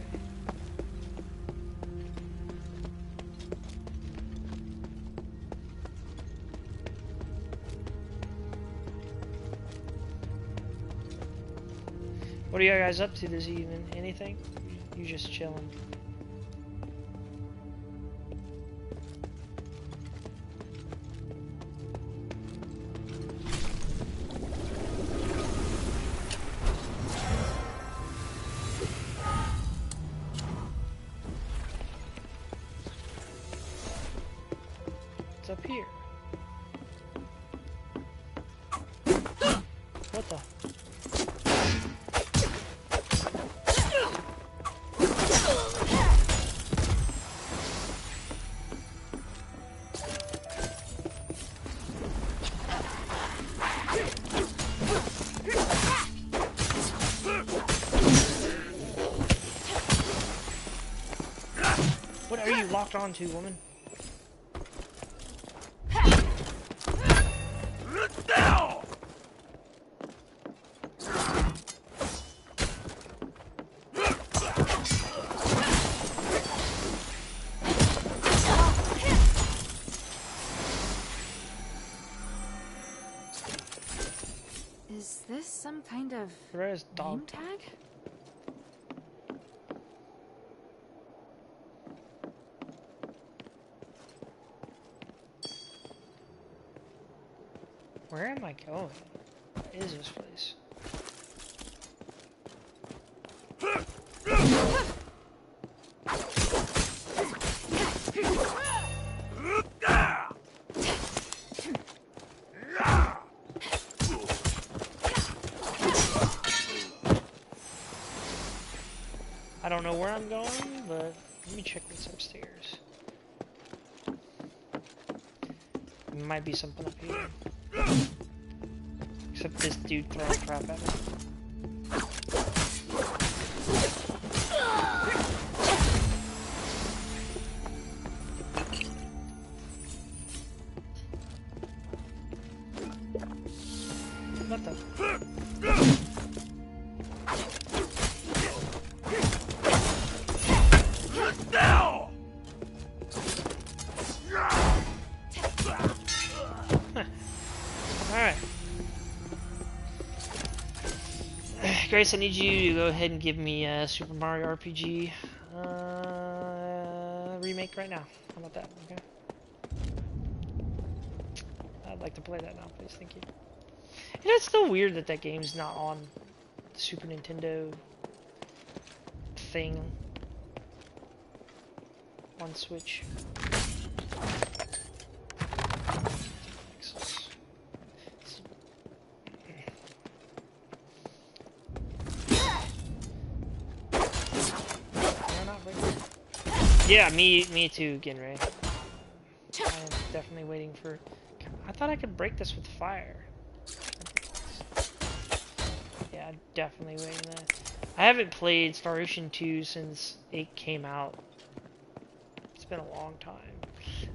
What are you guys up to this evening? Anything? You just chilling? What's up here? What the? What are you locked onto, woman? Is this some kind of Where's name dog? tag? Where am I going? What is this place? I don't know where I'm going, but let me check what's upstairs. There might be something up here. Except this dude throwing crap at me. What the? Alright. Grace, I need you to go ahead and give me a Super Mario RPG remake right now. How about that? Okay. I'd like to play that now, please. Thank you. And it's still weird that that game's not on the Super Nintendo thing on Switch. Yeah, me too, Genray. I am definitely waiting for... I thought I could break this with fire. Yeah, definitely waiting that. I haven't played Star Ocean 2 since it came out. It's been a long time.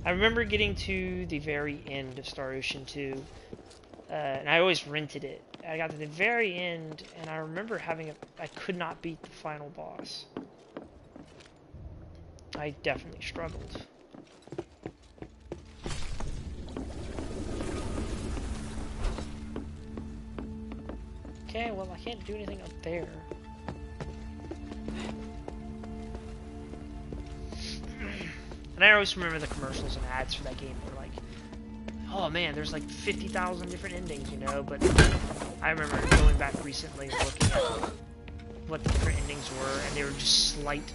I remember getting to the very end of Star Ocean 2, and I always rented it. I got to the very end, and I remember having I could not beat the final boss. I definitely struggled. Okay, well, I can't do anything up there. And I always remember the commercials and ads for that game were like, oh man, there's like 50,000 different endings, you know, but I remember going back recently and looking at what the different endings were, and they were just slight,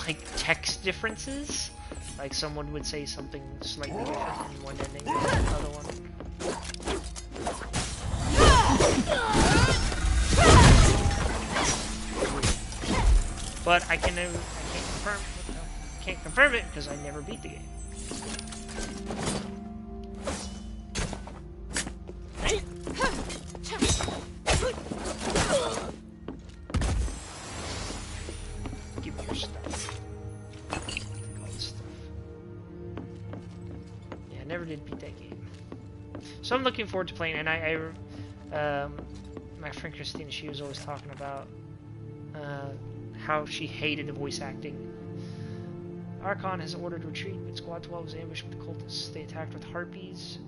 like, text differences. Like, someone would say something slightly different in one ending than the other one. But I can't confirm it because I never beat the game. Give me your stuff. All this stuff. Yeah, I never did beat that game. So I'm looking forward to playing, and my friend Christina, she was always talking about how she hated the voice acting. Archon has ordered retreat, but Squad 12 was ambushed with cultists. They attacked with harpies,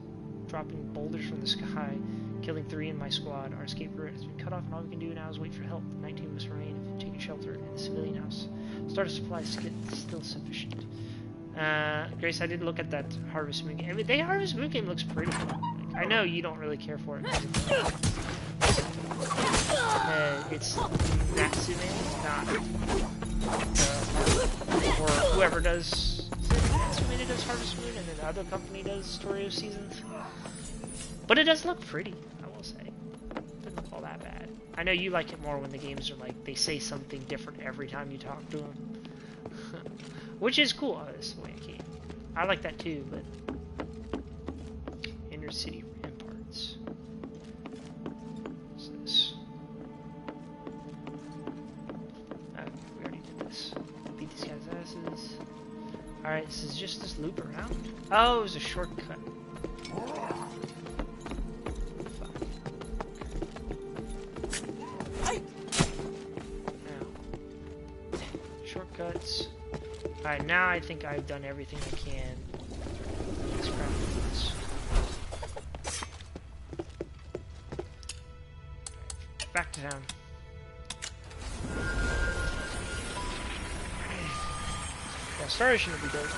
dropping boulders from the sky, killing 3 in my squad. Our escape route has been cut off, and all we can do now is wait for help. The 19 must remain and take shelter in the civilian house. Starter supplies still sufficient. Grace, I did look at that Harvest Moon game. I mean, the Harvest Moon game looks pretty. Like, I know you don't really care for it. It's Natsume, not or whoever does Natsume does Harvest Moon, and then the other company does Story of Seasons. But it does look pretty, I will say. It doesn't look all that bad. I know you like it more when the games are like, they say something different every time you talk to them. Which is cool, honestly. I like that too, but... Inner City Ramparts. What's this? We already did this. Beat these guys' asses. Alright, this is just this loop around. Oh, it was a shortcut. Shortcuts. Alright, now I think I've done everything I can. Let's grab this. Back to town. Yeah, Star Ocean would be good.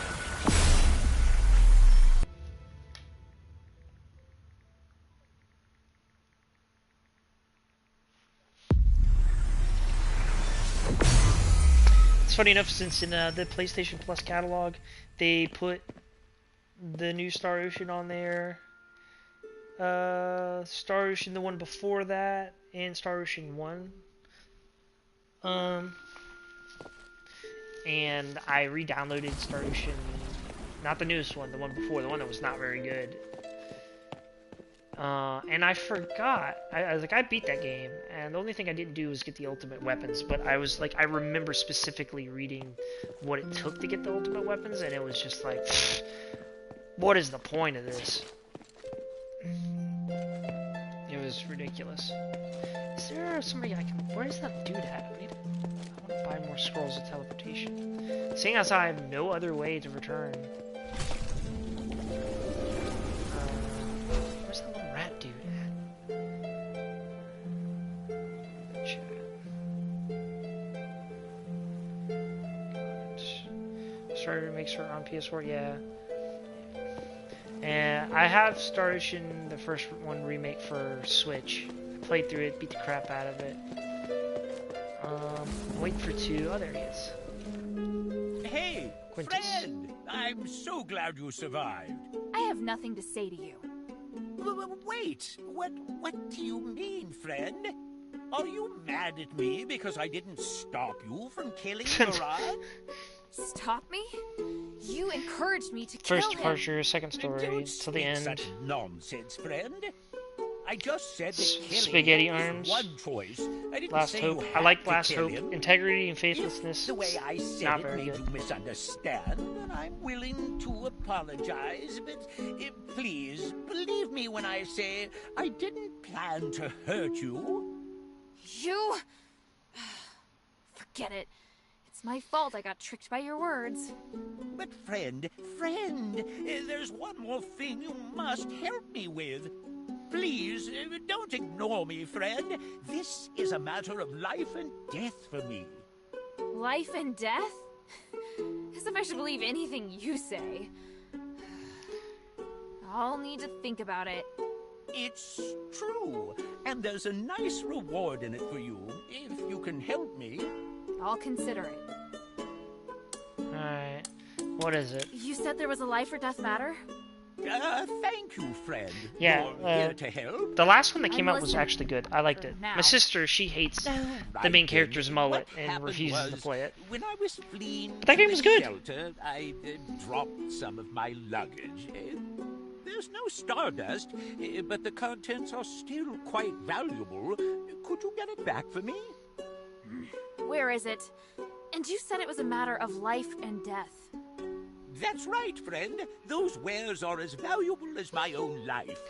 It's funny enough, since in the PlayStation Plus catalog, they put the new Star Ocean on there, Star Ocean, the one before that, and Star Ocean 1. And I re-downloaded Star Ocean, not the newest one, the one before, the one that was not very good. And I forgot. I was like, I beat that game, and the only thing I didn't do was get the ultimate weapons, but I was like, I remember specifically reading what it took to get the ultimate weapons, and it was just like, what is the point of this? It was ridiculous. Is there somebody I can... Where is that dude at? I want to buy more scrolls of teleportation. Seeing as I have no other way to return... where's that little rat dude at? Chat. God. Starter makes her on PS4, yeah. And I have Star Ocean, the first one remake for Switch. I played through it, beat the crap out of it. I'm waiting for 2. Oh, there he is. Hey, Quintus. friend! I'm so glad you survived. I have nothing to say to you. Wait, what do you mean, friend? Are you mad at me because I didn't stop you from killing Barad? Stop me? You encouraged me to kill First him. departure, second story, Don't till the speak end. such nonsense, friend. I just said that killing Spaghetti is arms. one choice. I didn't Last say Hope. you I had like to Last kill Hope. him. Integrity and If faithlessness. the way I said not it very made good. you misunderstand, then I'm willing to apologize. But please, believe me when I say I didn't plan to hurt you. You? Forget it. It's my fault I got tricked by your words. But friend, there's one more thing you must help me with. Please, don't ignore me, friend. This is a matter of life and death for me. Life and death? As if I should believe anything you say. I'll need to think about it. It's true, and there's a nice reward in it for you, if you can help me. I'll consider it. Alright. What is it? You said there was a life or death matter? Thank you, friend. Yeah, You're here to help. The last one that came I'm out was listening. actually good. I liked For it. now. My sister, she hates the Right main then, character's mullet what and happened refuses to was, play it. When I was fleeing But that to game the was good. shelter, I dropped some of my luggage. There's no stardust, but the contents are still quite valuable. Could you get it back for me? Where is it? And you said it was a matter of life and death. That's right, friend. Those wares are as valuable as my own life.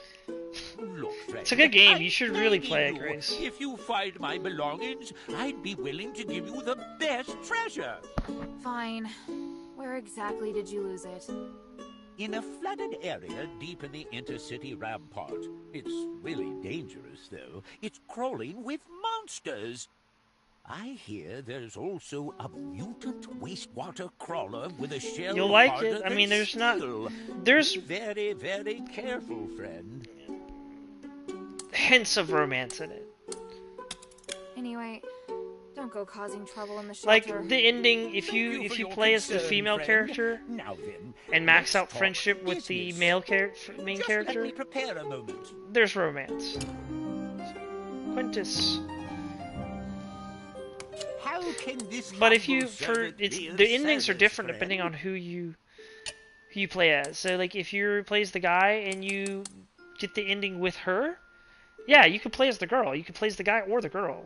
Look, friend. It's a good game. I'm You should really begging play it, you. Grace. If you find my belongings, I'd be willing to give you the best treasure. Fine. Where exactly did you lose it? In a flooded area deep in the intercity rampart. It's really dangerous, though. It's crawling with monsters. I hear there's also a mutant wastewater crawler with a shell. You'll like harder it. I than mean, there's not... steel. There's Be very, very careful, friend. hints of romance in it. Anyway, don't go causing trouble in the shelter. Like, the ending, if Thank you for your play as the concern, female friend. character Now then, and max let's out talk friendship with the business. main Just character, let me prepare a moment. there's romance. Quintus. How can this But if you, humble servant it's be of the endings are service, different friend? depending on who you play as. So like if you plays the guy and you get the ending with her, yeah, you can play as the girl. You can play as the guy or the girl.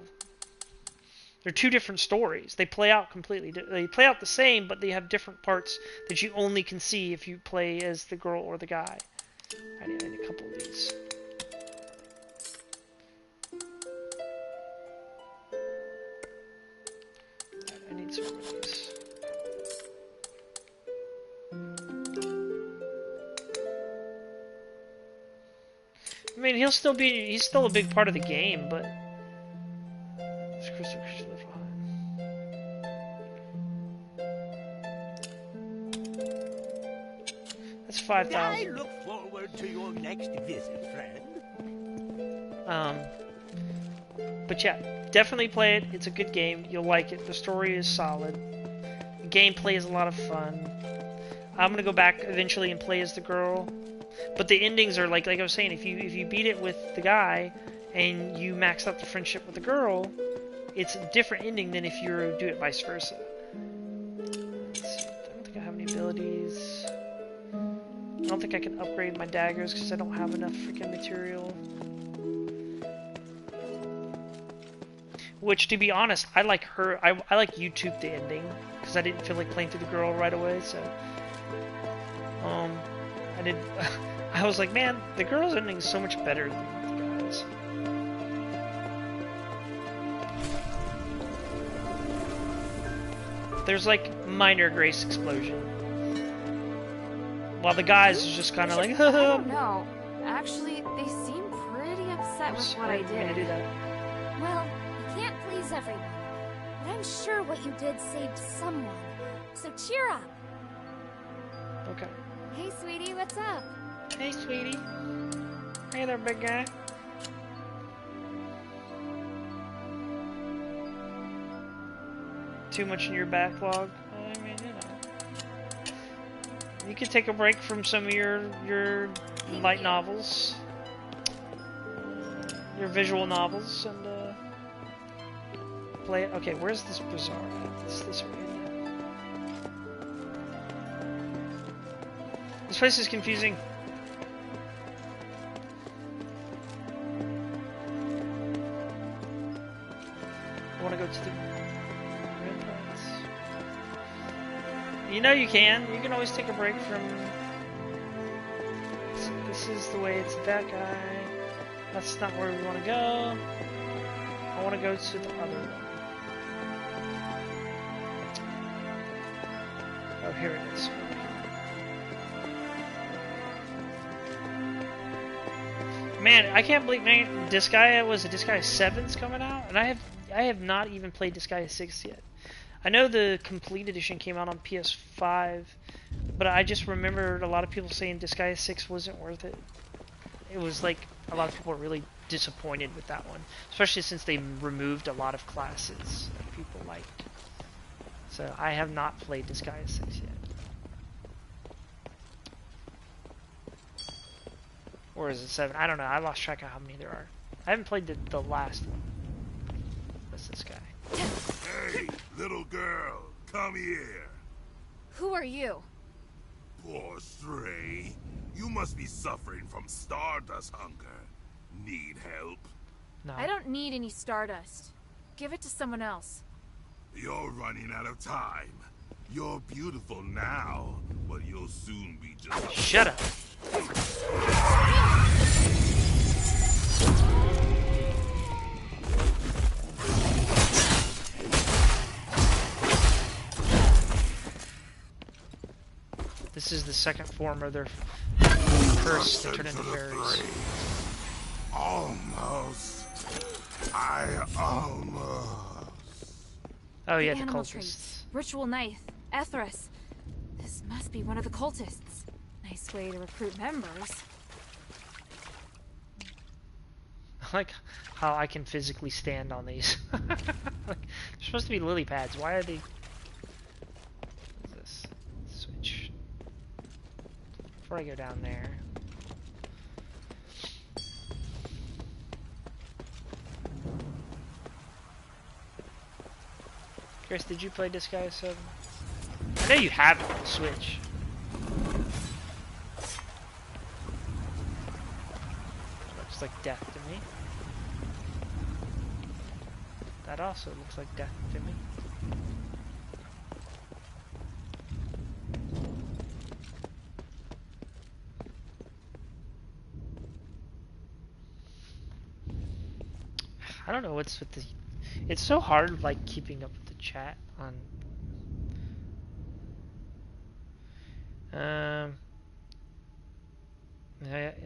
They're two different stories. They play out completely. They play out the same, but they have different parts that you only can see if you play as the girl or the guy. I need a couple of these. I need some of these. I mean, he's still a big part of the game, but it's Christopher That's 5,000. I look forward to your next visit, friend. But yeah, definitely play it. It's a good game. You'll like it. The story is solid. The gameplay is a lot of fun. I'm gonna go back eventually and play as the girl. But the endings are like I was saying, if you beat it with the guy and you max out the friendship with the girl, it's a different ending than if you do it vice versa. Let's see. I don't think I have any abilities. I don't think I can upgrade my daggers because I don't have enough freaking material. Which, to be honest, I like her. I like YouTube the ending because I didn't feel like playing through the girl right away. So, I did. I was like, man, the girl's ending is so much better than the guys. There's like minor grace explosion, while the guys is just kind of like, I don't know. Actually, they seem pretty upset with what I I'm gonna do did. that. Well, you can't please everyone. But I'm sure what you did saved someone. So cheer up. Okay. Hey, sweetie, what's up? Hey, sweetie. Hey there, big guy. Too much in your backlog? I mean, you know. You could take a break from some of your light novels. Your visual novels, and play it. Okay, where's this bazaar at? It's this way. This place is confusing. I want to go to the red parts. You know you can. You can always take a break from... This is the way it's that guy. That's not where we want to go. I want to go to the other one. Oh, here it is. Man, I can't believe Disgaea was a Disgaea 7's coming out, and I have not even played Disgaea 6 yet. I know the complete edition came out on PS5, but I just remembered a lot of people saying Disgaea 6 wasn't worth it. It was like a lot of people were really disappointed with that one, especially since they removed a lot of classes that people liked. So I have not played Disgaea 6 yet. Or is it 7? I don't know. I lost track of how many there are. I haven't played the last one. What's this guy? Hey, little girl, come here. Who are you? Poor stray. You must be suffering from stardust hunger. Need help? No. I don't need any stardust. Give it to someone else. You're running out of time. You're beautiful now, but you'll soon be just... Shut up. This is the second form of their curse to turn into berries. Almost. I almost. Oh yeah, the animal cultists. traits. Ritual knife. Ethras. This must be one of the cultists. Nice way to recruit members. I like how I can physically stand on these. Like, they're supposed to be lily pads. Why are they... What is this? Switch. Before I go down there... Chris, did you play Disgaea 7? I know you have it on the Switch. Looks like death to me. That also looks like death to me. I don't know what's with the... It's so hard, like, keeping up with the chat on...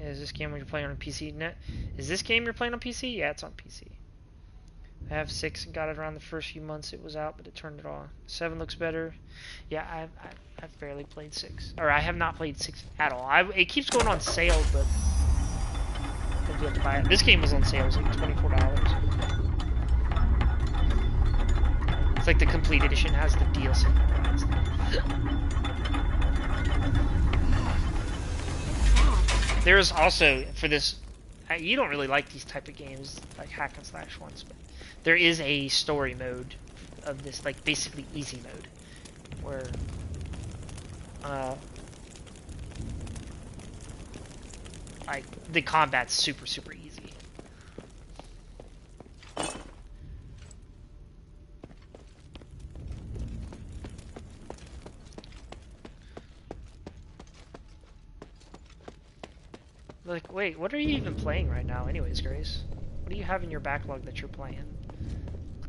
Is this game you're playing on PC? No, is this game you're playing on PC? Yeah, it's on PC. I have 6 and got it around the first few months it was out, but it turned it on. 7 looks better. Yeah, I've barely played 6. Or I have not played 6 at all. It keeps going on sale, but I do have to buy it. This game was on sale. It was like $24. It's like the complete edition has the DLC. There's also, for this, you don't really like these type of games, like hack and slash ones, but there is a story mode of this, like basically easy mode, where like the combat's super easy. Like, wait, what are you even playing right now anyways, Grace? What do you have in your backlog that you're playing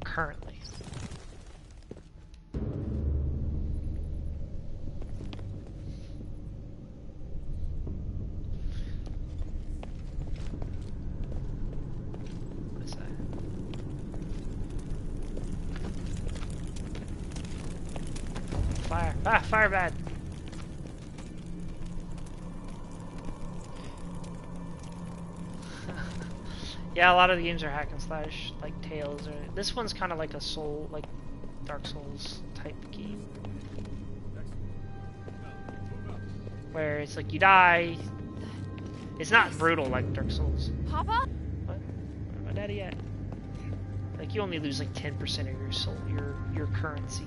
currently? What is that? Fire. Ah, fire bad. Yeah, a lot of the games are hack and slash, like Tales. Or this one's kind of like a Soul, like Dark Souls type game, where it's like you die. It's not brutal like Dark Souls. Papa? What? Where's my daddy at? Like you only lose like 10% of your soul, your currency,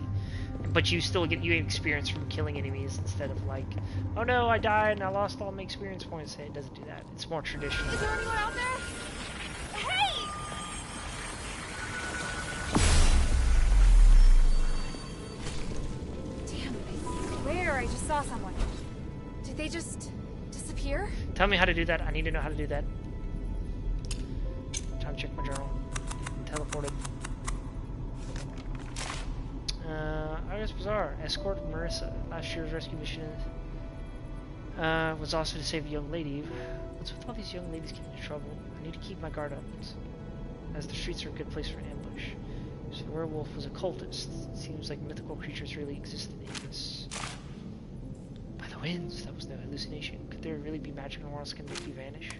but you still get experience from killing enemies instead of like, oh no, I died and I lost all my experience points. It doesn't do that. It's more traditional. Is there anyone out there? Hey! Damn, I swear I just saw someone. Did they just disappear? Tell me how to do that. I need to know how to do that. Time to check my journal. Teleported. August Bazaar. Escort Marissa. Last year's rescue mission was also to save a young lady. What's with all these young ladies getting into trouble? I need to keep my guard up, as the streets are a good place for an ambush. So the werewolf was a cultist. It seems like mythical creatures really exist in Aegis. By the winds, that was no hallucination. Could there really be magic in worlds that can make you vanish?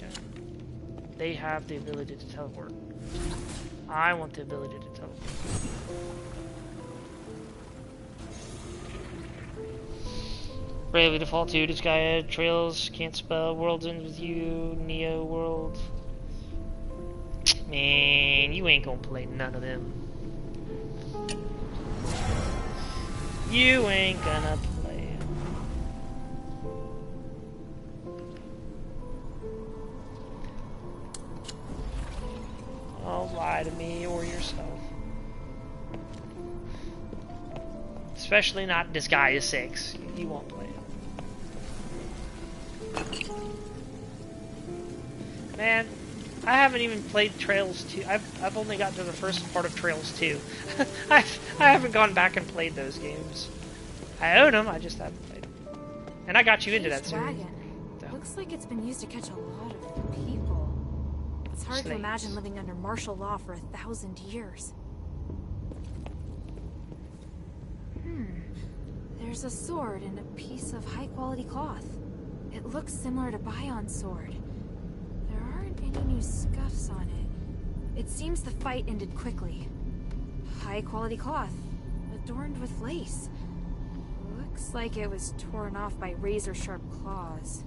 No. They have the ability to teleport. I want the ability to teleport. Bravely Defaultude, Gaia, Trails, Can't Spell, Worlds Ends With You, Neo World. Man, you ain't gonna play none of them. You ain't gonna play. Oh, lie to me or yourself. Especially not this guy is 6. You won't play it. Man, I haven't even played Trails 2. I've only gotten to the first part of Trails 2. I haven't gone back and played those games. I own them, I just haven't played them. And I got you into that series. So. Looks like it's been used to catch a lot of people. It's hard to imagine living under martial law for 1,000 years. There's a sword and a piece of high-quality cloth. It looks similar to Bion's sword. There aren't any new scuffs on it. It seems the fight ended quickly. High-quality cloth, adorned with lace. Looks like it was torn off by razor-sharp claws.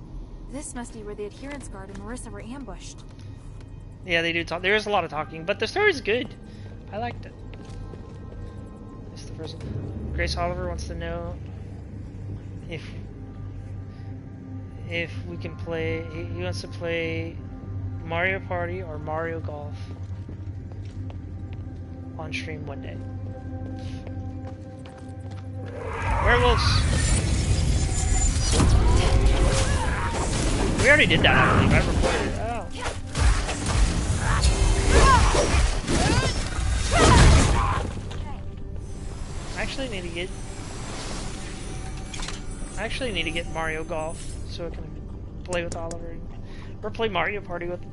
This must be where the adherence guard and Marissa were ambushed. Yeah, they do talk. There is a lot of talking, but the story's good. I liked it. It's the first one. Grace Oliver wants to know if we can play. He wants to play Mario Party or Mario Golf on stream one day. Werewolves. We already did that, I believe. I recorded it. Oh. I actually need to get Mario Golf so I can play with Oliver or play Mario Party with him.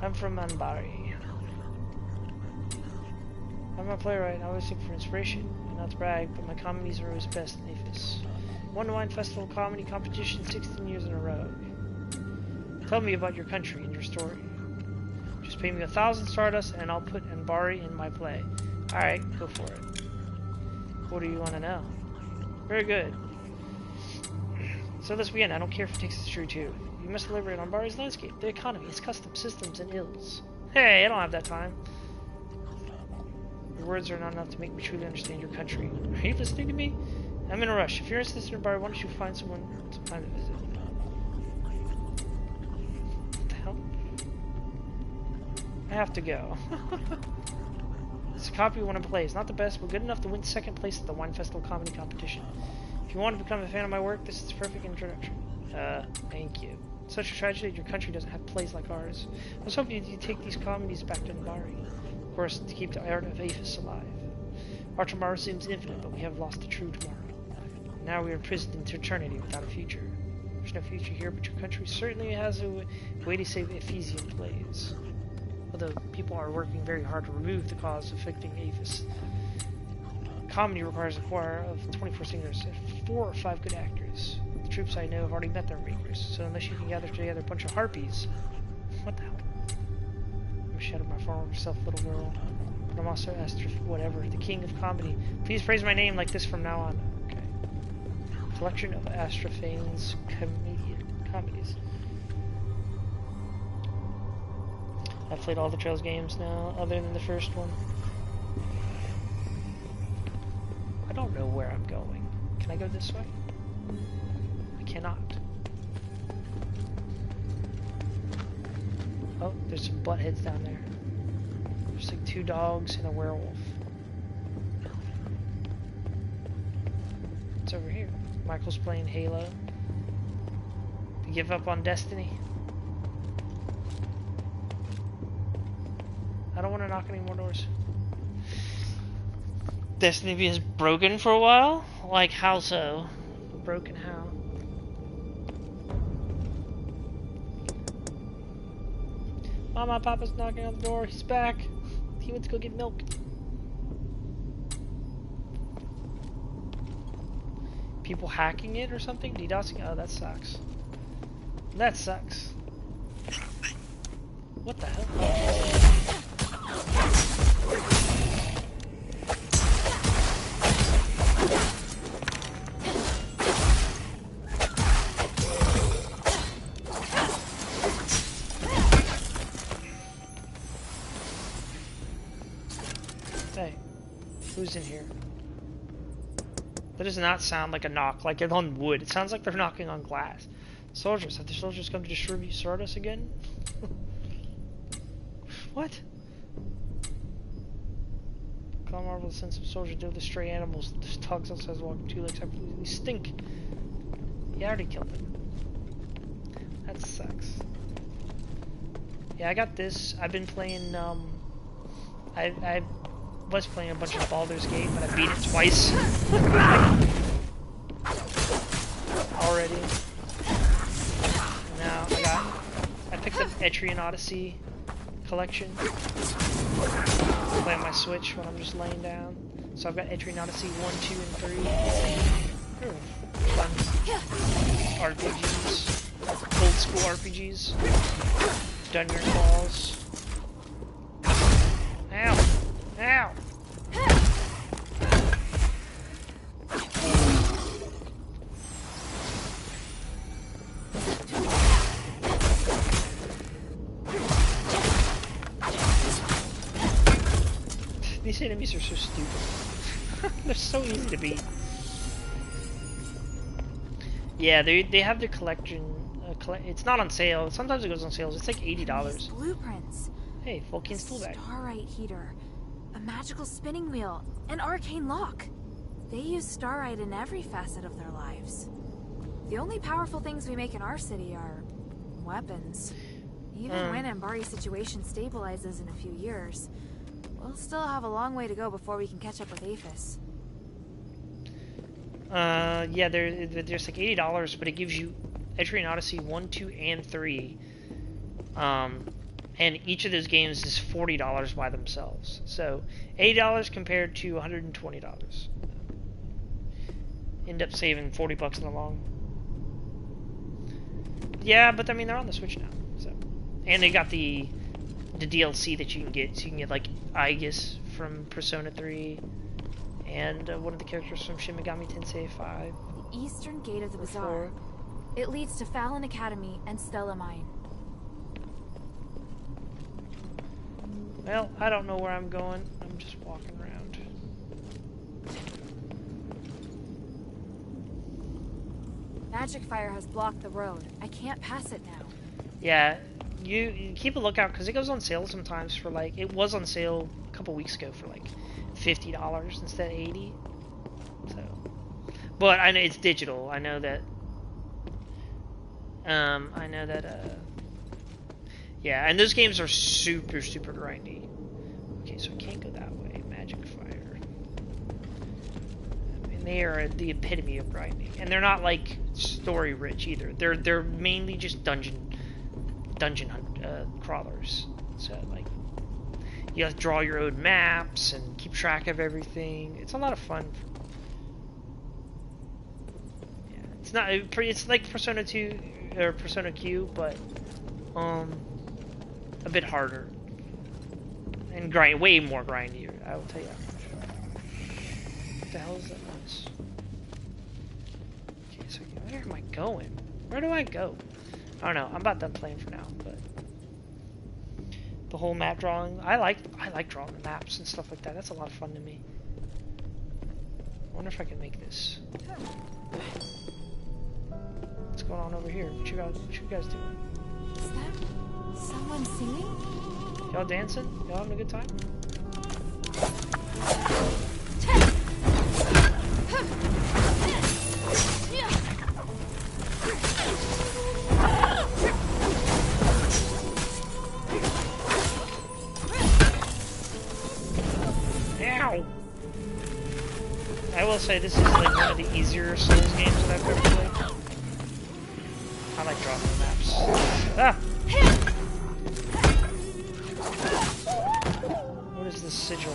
I'm from Manbari. I'm a playwright. I always look for inspiration. And not to brag, but my comedies are always best in APHIS. Won the Wine Festival comedy competition 16 years in a row. Tell me about your country and your story. Just pay me 1,000 Stardust and I'll put Anbari in my play. Alright, go for it. What do you want to know? Very good. So let's begin. I don't care if it takes us through too. You must elaborate on Anbari's landscape, the economy, its customs, systems, and ills. Hey, I don't have that time. Your words are not enough to make me truly understand your country. Are you listening to me? I'm in a rush. If you're interested in Anbari, why don't you find some time to visit? I have to go. It's a copy of one of the plays. Not the best, but good enough to win second place at the Wine Festival Comedy Competition. If you want to become a fan of my work, this is the perfect introduction. Thank you. It's such a tragedy that your country doesn't have plays like ours. I was hoping you'd take these comedies back to Anbari. Of course, to keep the art of APHIS alive. Our tomorrow seems infinite, but we have lost the true tomorrow. Now we are imprisoned into eternity without a future. There's no future here, but your country certainly has a way to save Ephesian plays. Although people are working very hard to remove the cause affecting APHIS. Comedy requires a choir of 24 singers and 4 or 5 good actors. The troops I know have already met their makers, so unless you can gather together a bunch of harpies... What the hell? I'm shouting my former self, little girl. But I'm also Esther, whatever, the king of comedy. Please praise my name like this from now on. Okay. Collection of Astrophane's comedies. I've played all the Trails games now, other than the first one. I don't know where I'm going. Can I go this way? I cannot. Oh, there's some buttheads down there. There's like 2 dogs and a werewolf. What's over here? Michael's playing Halo. You give up on Destiny? I don't want to knock any more doors. Destiny is broken for a while? Like how so? Broken how? Mama, Papa's knocking on the door. He's back. He went to go get milk. People hacking it or something? DDoSing? Oh, that sucks. That sucks. What the hell? Hey, who's in here? That does not sound like a knock, like it's on wood. It sounds like they're knocking on glass. Soldiers, have the soldiers come to distribute Sardis again? What? Call Marvel send some soldiers to deal with the stray animals. There's dogs outside walking 2 legs. Absolutely stink. Yeah, I already killed them. That sucks. Yeah, I got this. I've been playing, I was playing a bunch of Baldur's Gate, but I beat it twice. Already. Now, I picked up Etrian Odyssey collection. I play on my Switch when I'm just laying down. So I've got Etrian Odyssey 1, 2, and 3. Fun RPGs. Old school RPGs. Dungeon Crawls. Ow! Ow! These enemies are so stupid. They're so easy to beat. Yeah, they have their collection. It's not on sale. Sometimes it goes on sales. It's like $80. Blueprints. Hey, Vulcan's toolbag. Starlight heater, a magical spinning wheel, an arcane lock. They use Starlight in every facet of their lives. The only powerful things we make in our city are weapons. Even when Ambari's situation stabilizes in a few years, we'll still have a long way to go before we can catch up with Aphis. Yeah, there's like $80, but it gives you Etrian Odyssey 1, 2, and 3. And each of those games is $40 by themselves. So, $80 compared to $120. End up saving $40 in the long. Yeah, but I mean, they're on the Switch now. So, and they got the DLC that you can get. So you can get like Aegis from Persona 3. And one of the characters from Shin Megami Tensei 5. The Eastern Gate of the Bazaar. It leads to Fallon Academy and Stella Mine. Well, I don't know where I'm going. I'm just walking around. Magic Fire has blocked the road. I can't pass it now. Yeah, you keep a lookout because it goes on sale sometimes for like, it was on sale a couple weeks ago for like $50 instead of $80. So, but I know it's digital. I know that. Yeah, and those games are super, super grindy. Okay, so I can't go that way. Magic Fire. I mean, they are the epitome of grinding, and they're not like story rich either. They're mainly just dungeon crawlers. So like, You have to draw your own maps and keep track of everything. It's a lot of fun. Yeah, it's not it's like Persona 2 or Persona Q, but a bit harder and way more grindier. I will tell you that much. What the hell is that noise? Okay, so where am I going? Where do I go? I don't know. I'm about done playing for now, but the whole map drawing, I like drawing the maps and stuff like that. That's a lot of fun to me. I wonder if I can make this. What's going on over here? What you guys doing? Is that someone singing? Y'all dancing? Y'all having a good time? Ow! I will say this is like one of the easier Souls games that I've ever played. I like drawing the maps. Ah! What is this sigil?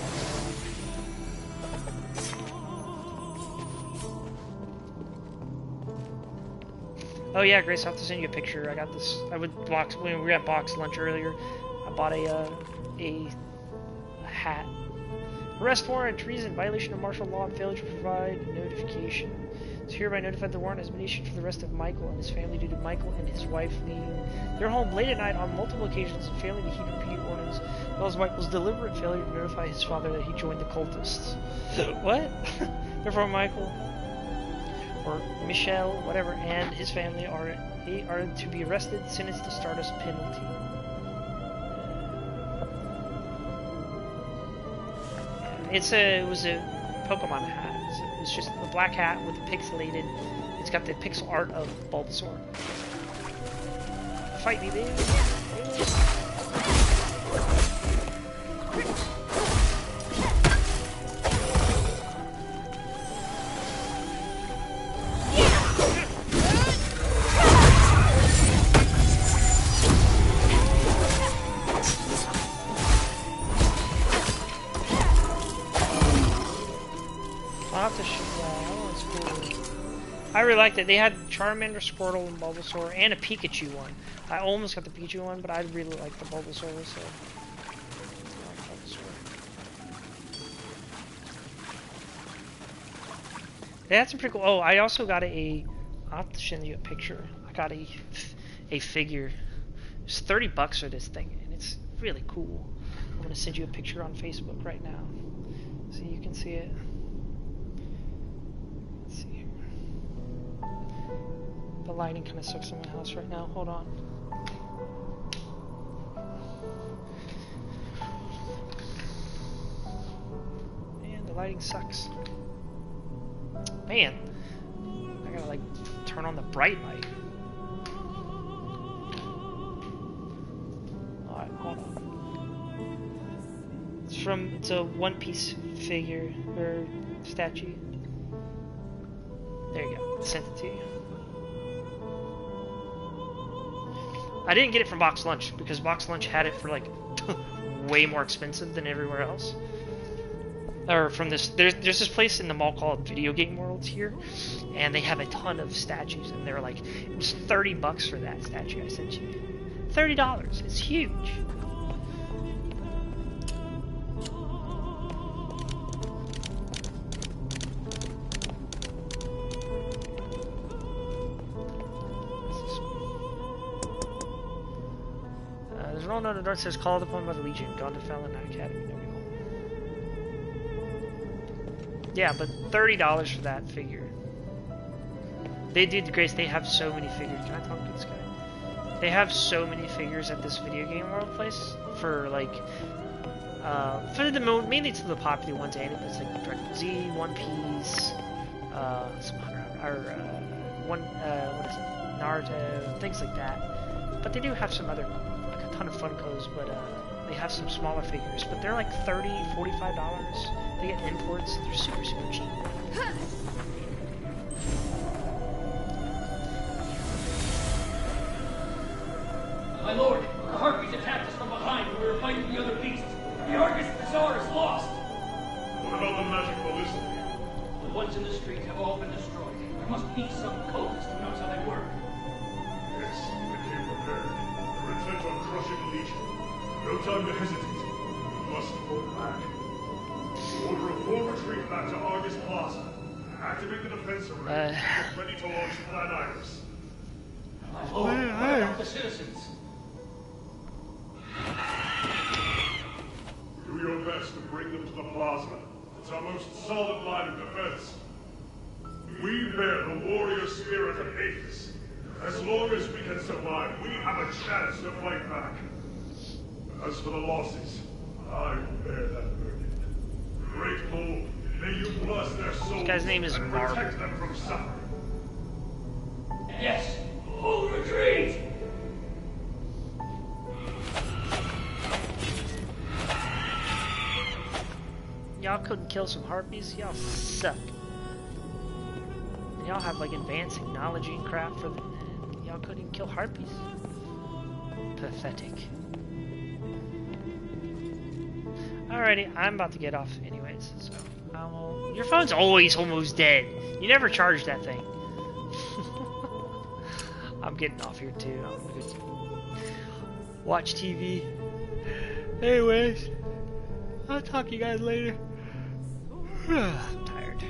Oh yeah, Grace, I'll have to send you a picture. I got this. When we were at box lunch earlier, I bought a hat. Arrest warrant, treason, violation of martial law, and failure to provide notification. It's hereby notified the warrant has been issued for the arrest of Michael and his family due to Michael and his wife leaving their home late at night on multiple occasions and failing to heed repeated warnings, as well as Michael's deliberate failure to notify his father that he joined the cultists. What? Therefore, Michael, or Michelle, whatever, and his family are to be arrested, sentenced to Stardust penalty. It was a Pokemon hat. It's just a black hat with pixelated. It's got the pixel art of Bulbasaur. Fight me, baby! I really liked it. They had Charmander, Squirtle, and Bulbasaur, and a Pikachu one. I almost got the Pikachu one, but I really like the Bulbasaur, so... They had some pretty cool... Oh, I also got I'll have to send you a picture. I got a figure. It's $30 for this thing, and it's really cool. I'm going to send you a picture on Facebook right now, so you can see it. The lighting kind of sucks in my house right now. Hold on. Man, the lighting sucks. Man, I gotta like turn on the bright light. Alright, hold on. It's a One Piece figure or statue. There you go. Sent it to you. I didn't get it from Box Lunch because Box Lunch had it for like way more expensive than everywhere else. Or from this, there's this place in the mall called Video Game World here, and they have a ton of statues, and they're like, it was $30 for that statue I sent you. $30. It's huge. Roll on the north says called upon by the Legion, gone to Fallon Academy. No deal. Yeah, but $30 for that figure. They did, Grace. They have so many figures. Can I talk to this guy? They have so many figures at this Video Game World place for like, mainly to the popular ones. And it's like Dragon Ball Z, One Piece, some other, what is it? Naruto, things like that. But they do have some other. Ton of Funkos, but they have some smaller figures, but they're like $30, $45. They get imports, they're super cheap. My lord, the Harpies attacked us from behind when we were fighting the other beasts. The Argus Bazaar is lost. What about the magic ballista? The ones in the street have all been destroyed. There must be some cultist who knows how they work. Yes, they came prepared. They're intent on crushing the Legion. No time to hesitate. We must fall back. Order a full retreat back to Argus Plaza. Activate the defense array. Get ready to launch Plan Iris. My lord, what about the citizens? Do your best to bring them to the plaza. It's our most solid line of defense. We bear the warrior spirit of Aethys. As long as we can survive, we have a chance to fight back. As for the losses, I will bear that burden. Great Lord, may you bless their souls This guy's name is and Mark. protect them from suffering. Yes, full retreat! Y'all couldn't kill some harpies? Y'all suck. And y'all have like advancing knowledge and crap for them. Y'all couldn't even kill harpies. Pathetic. Alrighty, I'm about to get off anyways, so your phone's always almost dead. You never charge that thing. I'm getting off here too. I'm gonna go watch TV. Anyways, I'll talk to you guys later. I'm tired.